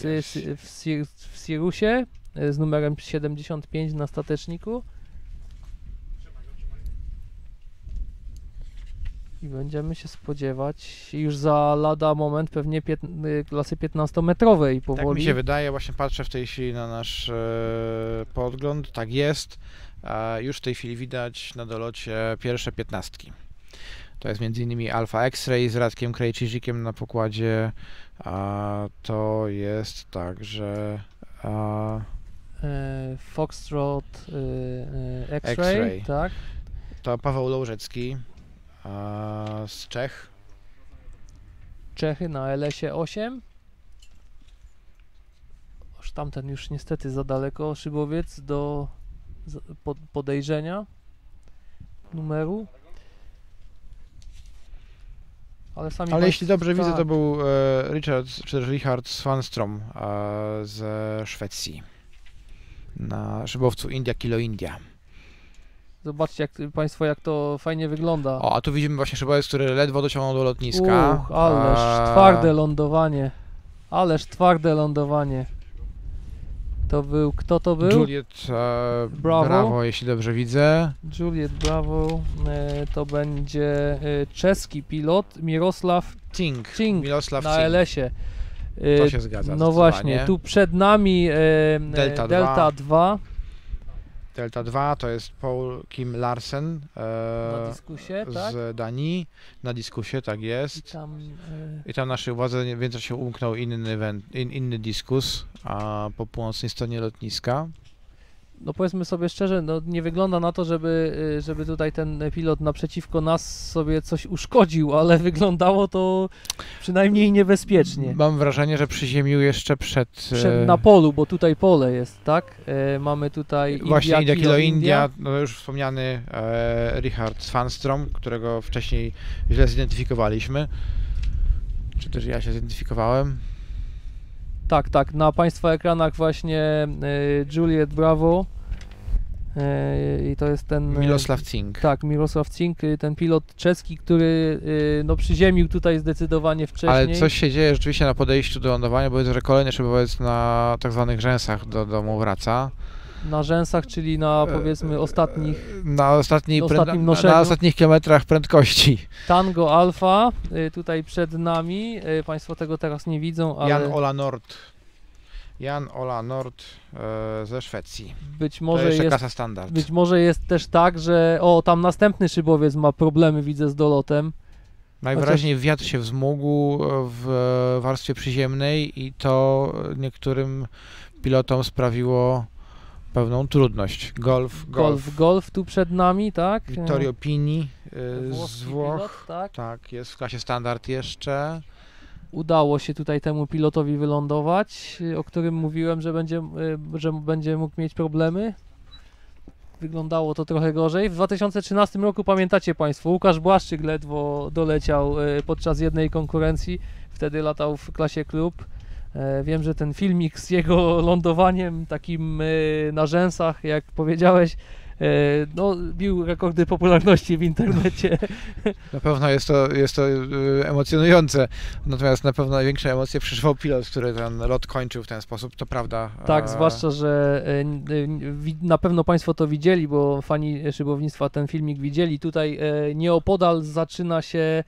w Sirusie z numerem 75 na stateczniku. I będziemy się spodziewać już za lada moment pewnie klasy 15-metrowej powoli. Tak mi się wydaje, właśnie patrzę w tej chwili na nasz podgląd, tak jest. Już w tej chwili widać na dolocie pierwsze 15. To jest m.in. Alfa X-Ray z Radkiem Krejczyzikiem na pokładzie. To jest także Foxtrot X-Ray, tak. To Paweł Łożecki z Czech. Czechy na LS-ie 8. Aż tamten już niestety za daleko szybowiec do podejrzenia numeru. Ale jeśli dobrze widzę, to był Richard Swanstrom ze Szwecji na szybowcu India Kilo India. Zobaczcie Państwo, jak to fajnie wygląda. A tu widzimy właśnie szybowiec, który ledwo dociągnął do lotniska. Ależ twarde lądowanie. Ależ twarde lądowanie. Kto to był? Juliet Bravo, jeśli dobrze widzę. Juliet Bravo, to będzie czeski pilot Mirosław Cink na LS-ie. To się zgadza. No właśnie, tu przed nami Delta 2. Delta 2 to jest Paul Kim Larsen na dyskusie, tak? z Danii. Na dyskusie, tak jest. I tam naszej uwadze więcej się umknął inny dyskus po północnej stronie lotniska. no powiedzmy sobie szczerze, no nie wygląda na to, żeby tutaj ten pilot naprzeciwko nas sobie coś uszkodził, ale wyglądało to przynajmniej niebezpiecznie. Mam wrażenie, że przyziemił jeszcze przed Na polu, bo tutaj pole jest, tak? Mamy tutaj właśnie India, Kilo India, India. no już wspomniany Richard Svanstrom, którego wcześniej źle zidentyfikowaliśmy. Czy też ja się zidentyfikowałem? Tak, na Państwa ekranach właśnie Juliet Bravo i to jest ten... Mirosław Cink. Tak, Mirosław Cink, ten pilot czeski, który no przyziemił tutaj zdecydowanie wcześniej. Ale coś się dzieje rzeczywiście na podejściu do lądowania, bo jest, że kolejny szybowiec na tak zwanych rzęsach do domu wraca. Na rzęsach, czyli na powiedzmy ostatnich... Na ostatnim noszeniu. na ostatnich kilometrach prędkości. Tango Alfa, tutaj przed nami, Państwo tego teraz nie widzą, ale Jan Ola Nord ze Szwecji. być To może jeszcze jest, klasa standard. być może jest też tak, że tam następny szybowiec ma problemy, widzę, z dolotem. Najwyraźniej wiatr się wzmógł w warstwie przyziemnej i to niektórym pilotom sprawiło pewną trudność. Golf tu przed nami, tak? Vittorio Pini z Włoski Włoch. pilot, tak? Tak, jest w klasie standard jeszcze. Udało się tutaj temu pilotowi wylądować, o którym mówiłem, że będzie mógł mieć problemy. Wyglądało to trochę gorzej. W 2013 roku, pamiętacie Państwo, Łukasz Błaszczyk ledwo doleciał podczas jednej konkurencji. Wtedy latał w klasie klub. Wiem, że ten filmik z jego lądowaniem takim na rzęsach, jak powiedziałeś, no, bił rekordy popularności w internecie. Na pewno jest to emocjonujące, natomiast na pewno największe emocje przeżywał pilot, który ten lot kończył w ten sposób, to prawda. Tak, zwłaszcza, że na pewno Państwo to widzieli, bo fani szybownictwa ten filmik widzieli. Tutaj nieopodal zaczyna się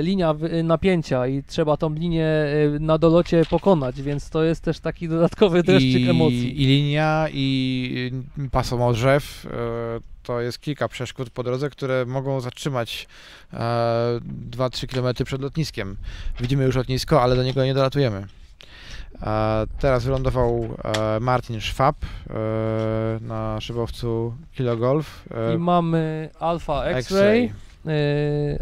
linia napięcia i trzeba tą linię na dolocie pokonać, więc to jest też taki dodatkowy dreszczyk emocji. I linia, i pasomorzew, to jest kilka przeszkód po drodze, które mogą zatrzymać 2-3 km przed lotniskiem. Widzimy już lotnisko, ale do niego nie dolatujemy. Teraz wylądował Martin Schwab na szybowcu Kilo Golf. I mamy Alpha X-Ray.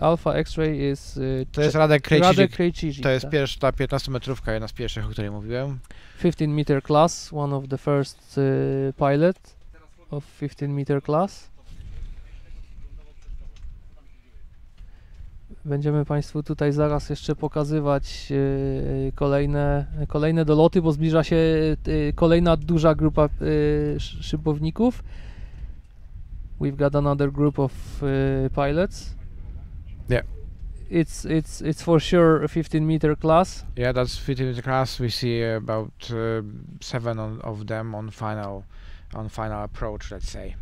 Alpha X-Ray jest... To jest Radek Krejcik. To jest tak. pierwsza, ta 15-metrówka, jedna z pierwszych, o której mówiłem. 15-meter class, one of the first pilot of 15-meter class. Będziemy Państwu tutaj zaraz jeszcze pokazywać kolejne doloty, bo zbliża się kolejna duża grupa szybowników. We've got another group of pilots. Yeah. It's for sure a 15-meter class. Yeah, that's 15-meter class. We see about 7 of them on final approach, let's say.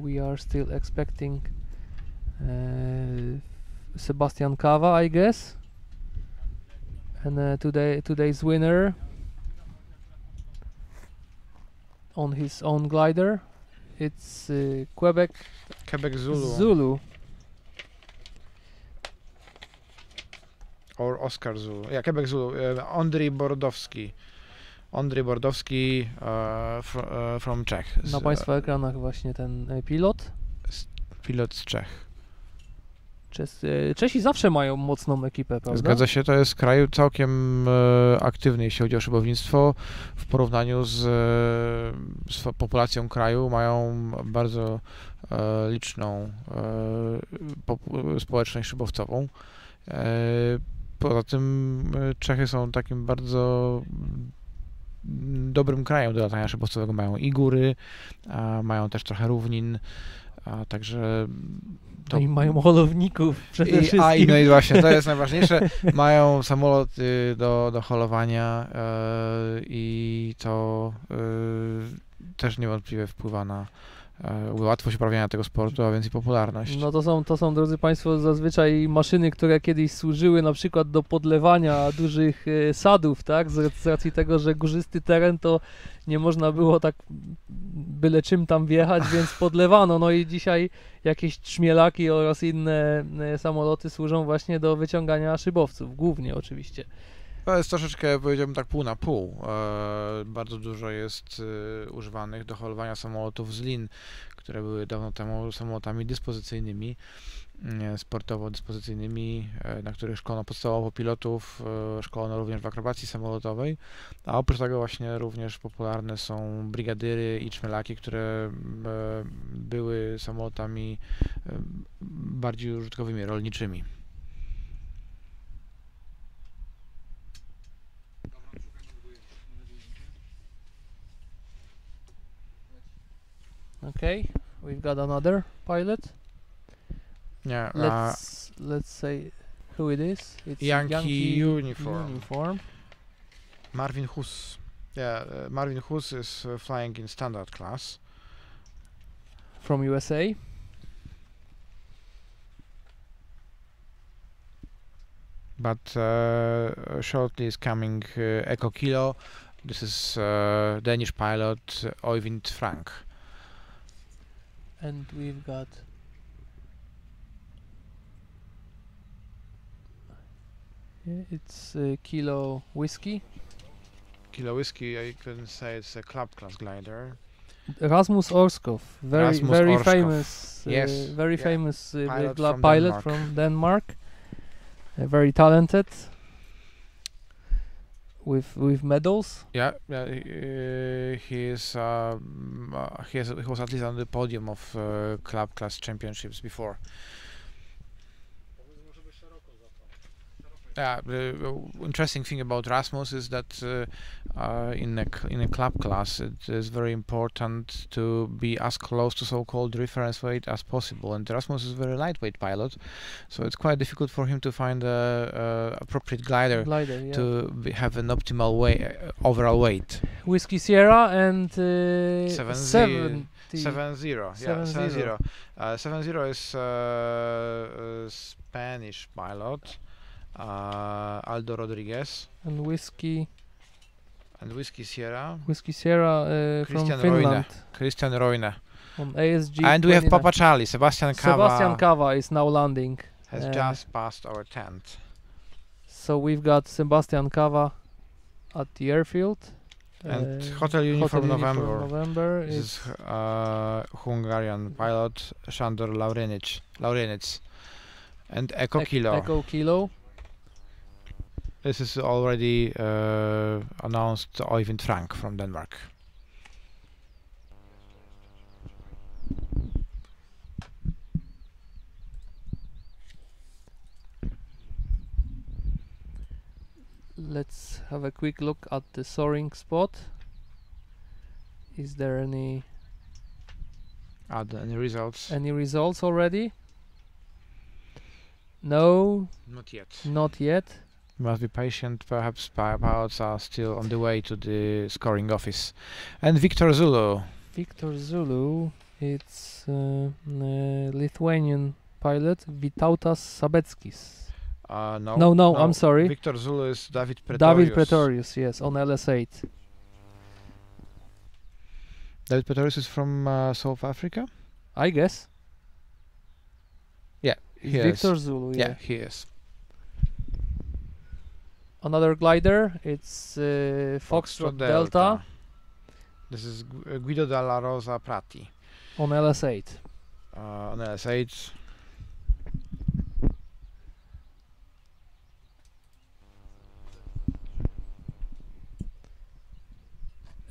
We are still expecting Sebastian Cava, I guess, and today's winner on his own glider. It's Quebec Zulu. Or Oscar Zulu. Yeah, Quebec Zulu. Ondrej Bordowski from Czech. Na Państwa ekranach właśnie ten pilot. Pilot z Czech. Czesi zawsze mają mocną ekipę, prawda? Zgadza się, to jest kraj całkiem aktywny, jeśli chodzi o szybownictwo. W porównaniu z populacją kraju mają bardzo liczną społeczność szybowcową. Poza tym Czechy są takim bardzo dobrym krajem do latania szybowcowego. Mają i góry, mają też trochę równin, także... To... I mają holowników przede wszystkim. No i właśnie, to jest najważniejsze. Mają samoloty do holowania i to też niewątpliwie wpływa na łatwość uprawiania tego sportu, a więc i popularność. No to są, drodzy Państwo, zazwyczaj maszyny, które kiedyś służyły na przykład do podlewania dużych sadów, tak? Z racji tego, że górzysty teren to nie można było tak byle czym tam wjechać, więc podlewano. No i dzisiaj jakieś trzmielaki oraz inne samoloty służą właśnie do wyciągania szybowców, głównie oczywiście. To jest troszeczkę, powiedziałbym tak, pół na pół. Bardzo dużo jest używanych do holowania samolotów z lin, które były dawno temu samolotami dyspozycyjnymi, sportowo dyspozycyjnymi, na których szkolono podstawowo pilotów, szkolono również w akrobacji samolotowej, a oprócz tego właśnie również popularne są brygadyry i czmelaki, które były samolotami bardziej użytkowymi, rolniczymi. Okay, we've got another pilot. Yeah, Let's say who it is. It's Yankee uniform. uniform. Marvin Hus. Yeah, Marvin Hus is flying in standard class. From USA. But shortly is coming Echo Kilo. This is Danish pilot Oyvind Frank. And we've got it's Kilo Whiskey. Kilo Whiskey, I couldn't say it's a club class glider. Rasmus Orskov, very Orskov. famous, Yes, very yeah. famous Pilot pilot from Denmark. from Denmark. Very talented, with medals. Yeah, he was at least on the podium of club class championships before. Yeah, the interesting thing about Rasmus is that in a club class it is very important to be as close to so-called reference weight as possible, and Rasmus is a very lightweight pilot, so it's quite difficult for him to find a appropriate glider Yeah. to have an optimal overall weight. Whiskey Sierra and 7-0. 70. Yeah, 7-0. 7-0 is a Spanish pilot. Aldo Rodriguez and Whiskey Sierra from Christian Finland Christian Roine on ASG. and we have 29. Papa Charlie. Sebastian Cava is now landing. has just passed our tent. So we've got Sebastian Cava at the airfield. And Hotel Uniform November This is Hungarian pilot Sandor Laurenic and Echo Kilo. This is already announced Oyvind Frank from Denmark. Let's have a quick look at the soaring spot. Is there any results? Any results already? No, Not yet. You must be patient. Perhaps pilots are still on the way to the scoring office. And Victor Zulu. It's Lithuanian pilot Vytautas Sabeckis. No, I'm sorry. Victor Zulu is David Pretorius. David Pretorius, yes, on LS8. David Pretorius is from South Africa? I guess. Yeah, he is. Victor Zulu, yeah. He is. Another glider, it's Foxtrot Delta This is Guido Dalla Rosa Prati. on LS8. On LS8.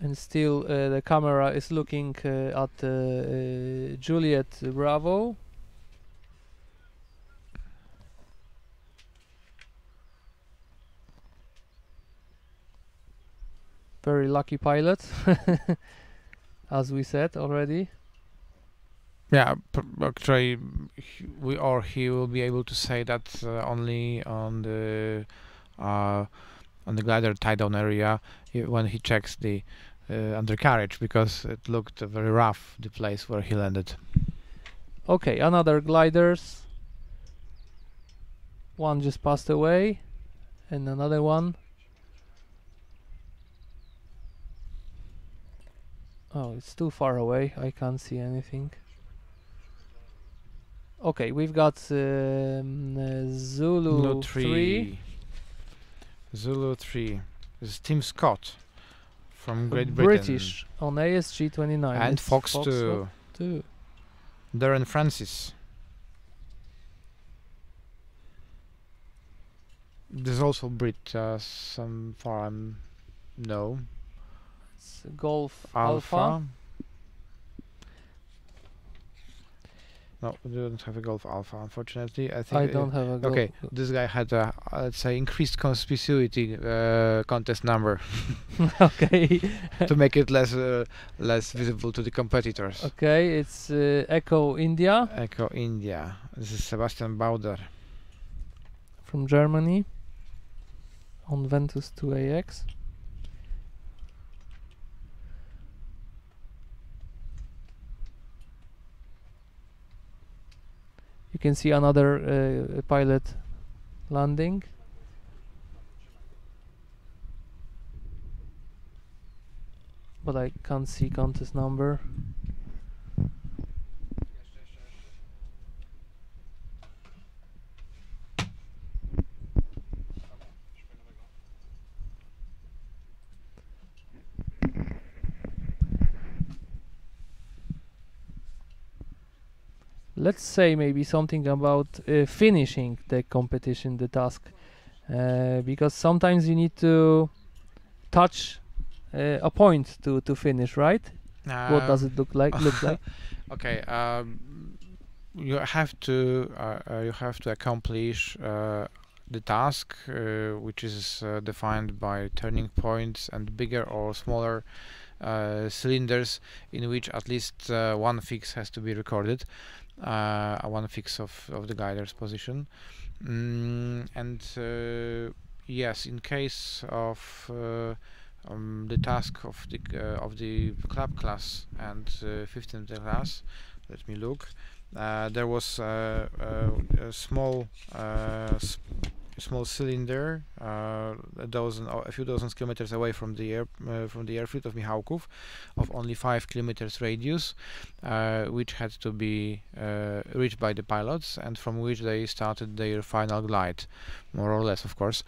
And still the camera is looking at Juliet Bravo. Very lucky pilot, as we said already. Yeah, actually, he will be able to say that only on the glider tie down area when he checks the undercarriage, because it looked very rough, the place where he landed. Okay, another gliders. One just passed away, and another one. Oh, it's too far away. I can't see anything. Okay, we've got Zulu 3. Zulu 3. This is Tim Scott from Great British on ASG 29. And It's Fox 2. 2. Darren Francis. There's also Brit, some farm. No. It's Golf Alpha. No, we don't have a Golf Alpha, unfortunately. I think I don't have a Golf. okay, this guy had a, let's say, increased conspicuity contest number Okay. to make it less visible to the competitors. Okay, it's Echo India Echo India. This is Sebastian Bauder. from Germany on Ventus 2AX. You can see another pilot landing. But I can't see contest number. Let's say maybe something about finishing the competition, the task, because sometimes you need to touch a point to finish, right? What does it look like? Okay, you have to accomplish the task, which is defined by turning points and bigger or smaller cylinders, in which at least one fix has to be recorded, one fix of the glider's position. Yes, in case of the task of the club class and 15th class, let me look. There was a small cylinder, a few dozen kilometers away from the airfield of Michałków, of only 5 kilometers radius, which had to be reached by the pilots, and from which they started their final glide, more or less, of course.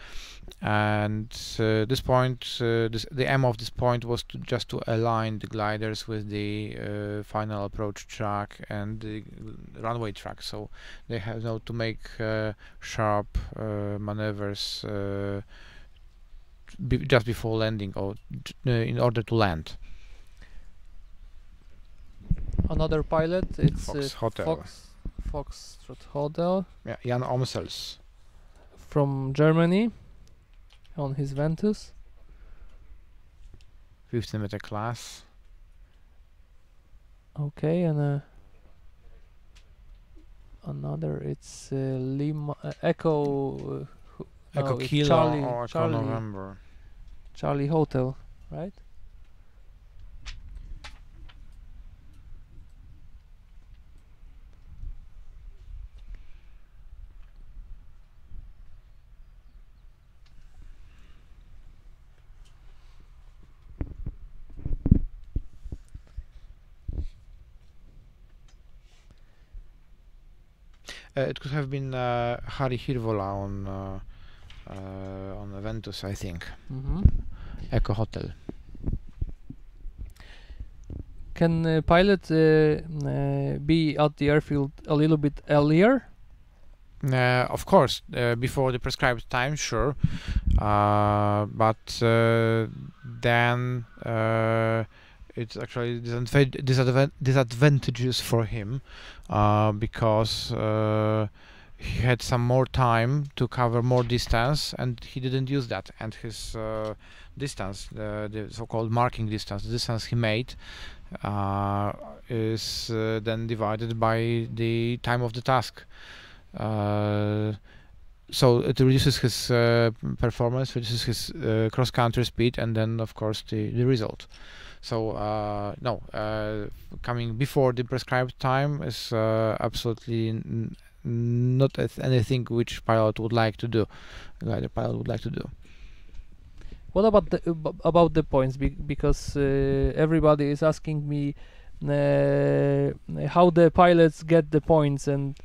And this point, the aim of this point was just to align the gliders with the final approach track and the runway track, so they have now to make sharp maneuvers just before landing, or in order to land. Another pilot, it's Foxtrot Hotel. Yeah, Jan Omsels from Germany on his Ventus. 15-meter class. Okay, and another, it's Lima Echo Echo Kilo Charlie, or Echo November. Charlie Hotel, right? It could have been Harry Hirvola on Ventus, I think. Echo Hotel. Can a pilot be at the airfield a little bit earlier? Of course, before the prescribed time, sure. But then it's actually disadvantageous for him, because he had some more time to cover more distance, and he didn't use that, and his distance, the so-called marking distance, the distance he made, is then divided by the time of the task. So it reduces his performance, reduces his cross-country speed, and then of course the result. So no, coming before the prescribed time is absolutely not anything which pilot would like to do. Glider pilot would like to do. What about the points? Because everybody is asking me how the pilots get the points, and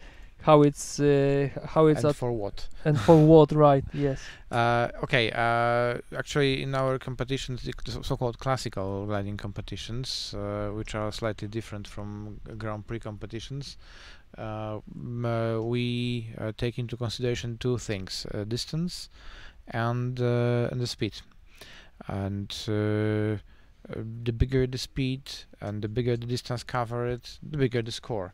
how it's and at for what? and for what, right? Yes. Okay, actually in our competitions, the so-called classical gliding competitions, which are slightly different from Grand Prix competitions, we take into consideration two things: distance and the speed. And the bigger the speed and the bigger the distance covered, the bigger the score.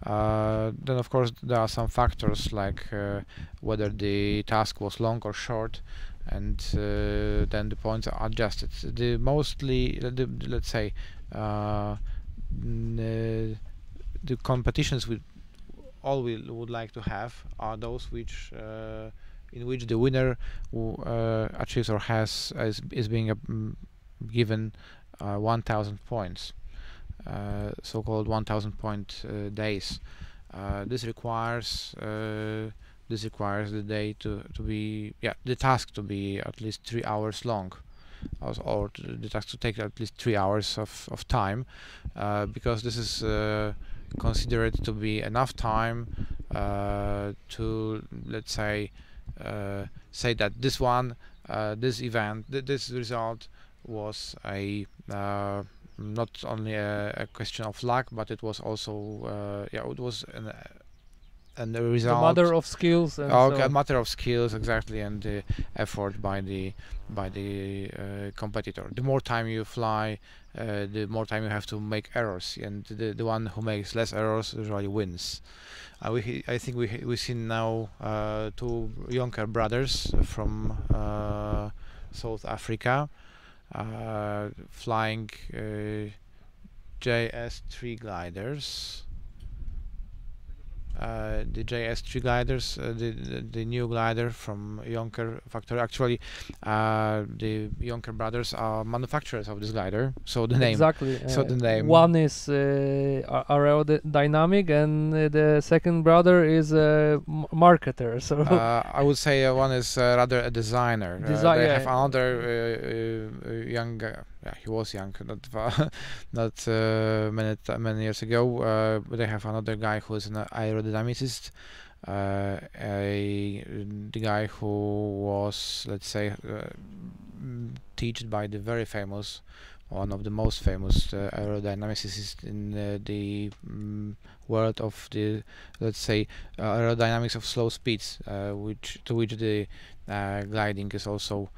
Then of course there are some factors like whether the task was long or short, and then the points are adjusted. Let's say the competitions we would like to have are those which in which the winner achieves or is being given 1,000 points, so-called 1,000 point days. This requires the day to be the task to be at least 3 hours long, or the task to take at least 3 hours of time, because this is considered to be enough time to, let's say that this event, this result was not only a question of luck, but it was also it was a result, The matter of skills and a matter of skills, exactly, and the effort by the competitor. The more time you fly, the more time you have to make errors, and the one who makes less errors usually wins. I think we see now two younger brothers from South Africa flying JS3 gliders. The JS3 gliders, the new glider from Jonker factory. Actually, the Jonker brothers are manufacturers of this glider, so the name. exactly. So the name. One is aerodynamic, and the second brother is a marketer. So I would say one is rather a designer. They have another young. He was young, not many years ago. They have another guy who is an aerodynamicist. The guy who was, let's say, taught by the very famous, one of the most famous aerodynamicists in the world of the, let's say, aerodynamics of slow speeds, to which the gliding is also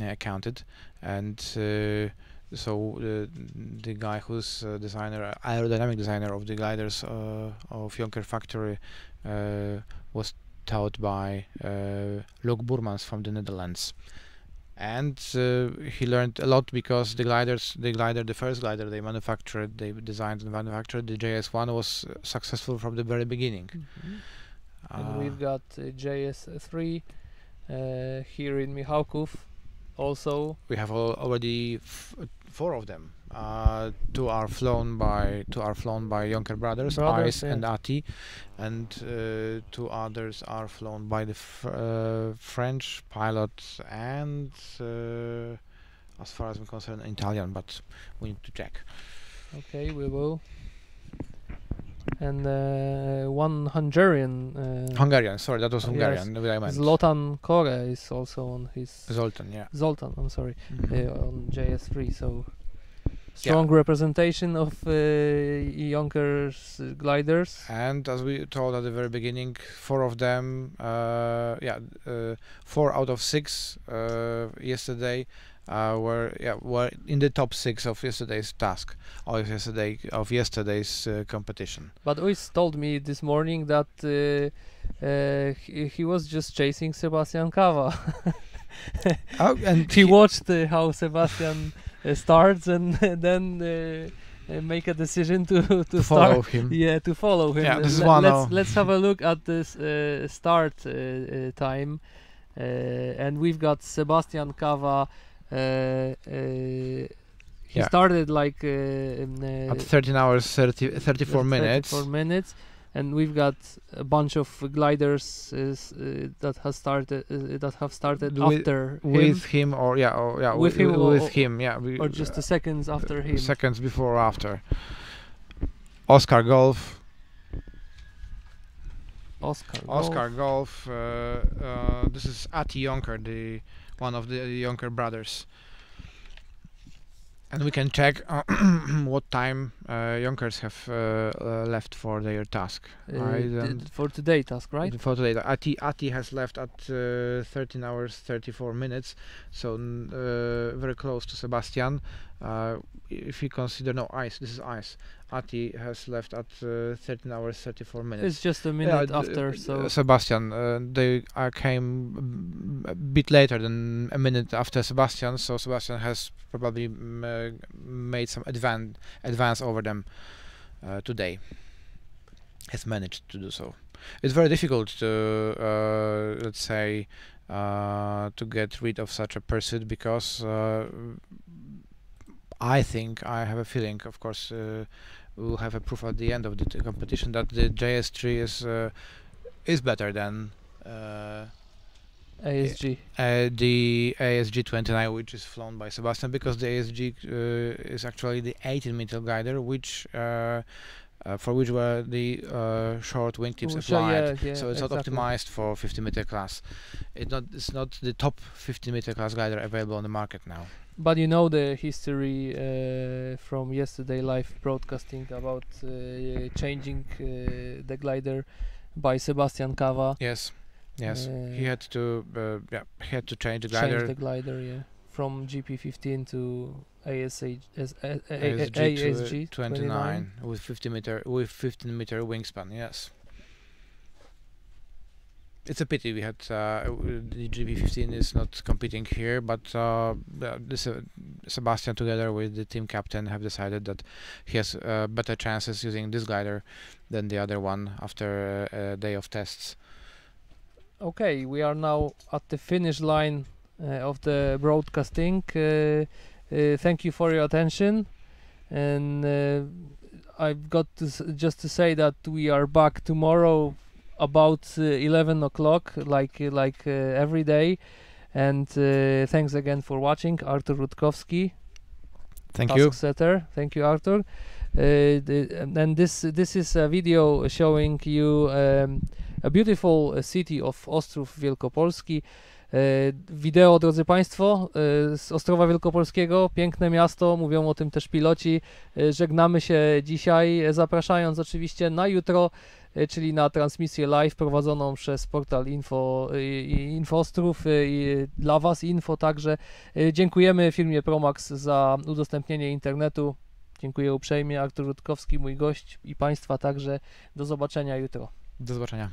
accounted. And so the guy who's aerodynamic designer of the gliders of Jonker factory was taught by Luc Boermans from the Netherlands. And he learned a lot because the first glider they designed and manufactured, the JS1, was successful from the very beginning. and we've got JS3 here in Michałków. Also, we have already 4 of them. Two are flown by Jonker brothers, Ice and Ati, and 2 others are flown by the French pilot and, as far as I'm concerned, Italian, but we need to check. Okay, we will. And one Hungarian. Hungarian, sorry, that was Hungarian. Yes. I meant. Zoltan Kore is also on his. Zoltan, yeah. Zoltan, I'm sorry, Mhm. on JS3. So strong representation of Jonker's gliders. And as we told at the very beginning, 4 of them, 4 out of 6 yesterday were in the top 6 of yesterday's task, of yesterday's competition. But Uis told me this morning that he was just chasing Sebastian Cava. And he watched how Sebastian starts, and then make a decision to follow start. him. Yeah, to follow him. Yeah, this is let's have a look at this start time, and we've got Sebastian Cava. He started like at 13 hours 34 minutes. 34 minutes, and we've got a bunch of gliders that have started after with him, or just the seconds after him. Seconds before or after. Oscar Golf. Oscar Golf. This is Ati Jonker, one of the Jonker brothers. And we can check what time Jonkers have left for their task. For today task, right? For today, Ati has left at 13 hours 34 minutes, so very close to Sebastian. If you consider ice, this is ice. Ati has left at 13 hours 34 minutes. It's just a minute after. So Sebastian, they came a bit later than a minute after Sebastian. So Sebastian has probably made some advance over them today. Has managed to do so. It's very difficult to let's say to get rid of such a pursuit, because I have a feeling, of course, we'll have a proof at the end of the competition that the JS3 is better than ASG. The ASG 29, which is flown by Sebastian, because the ASG is actually the 18-meter glider, which for which were the short wingtips applied. So it's not optimized for 50-meter class. It's not the top 50-meter class glider available on the market now. But you know the history from yesterday live broadcasting about changing the glider by Sebastian Cava. Yes, he had to change the glider. Change the glider, yeah, from GP15 to ASG 29 with 15-meter wingspan. Yes. It's a pity we had the GP15 is not competing here, but Sebastian, together with the team captain, have decided that he has better chances using this glider than the other one after a day of tests. Okay, we are now at the finish line of the broadcasting. Thank you for your attention, and I've got just to say that we are back tomorrow about 11 o'clock, like every day. And thanks again for watching. Artur Rutkowski, thank task you setter. Thank you, Artur. And this is a video showing you a beautiful city of Ostrów Wielkopolski. Wideo, drodzy Państwo, z Ostrowa Wielkopolskiego, piękne miasto, mówią o tym też piloci. Żegnamy się dzisiaj, zapraszając oczywiście na jutro, czyli na transmisję live prowadzoną przez portal Info Ostrów i dla Was info także. Dziękujemy firmie Promax za udostępnienie internetu. Dziękuję uprzejmie. Artur Rutkowski, mój gość, i Państwa także. Do zobaczenia jutro. Do zobaczenia.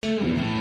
you.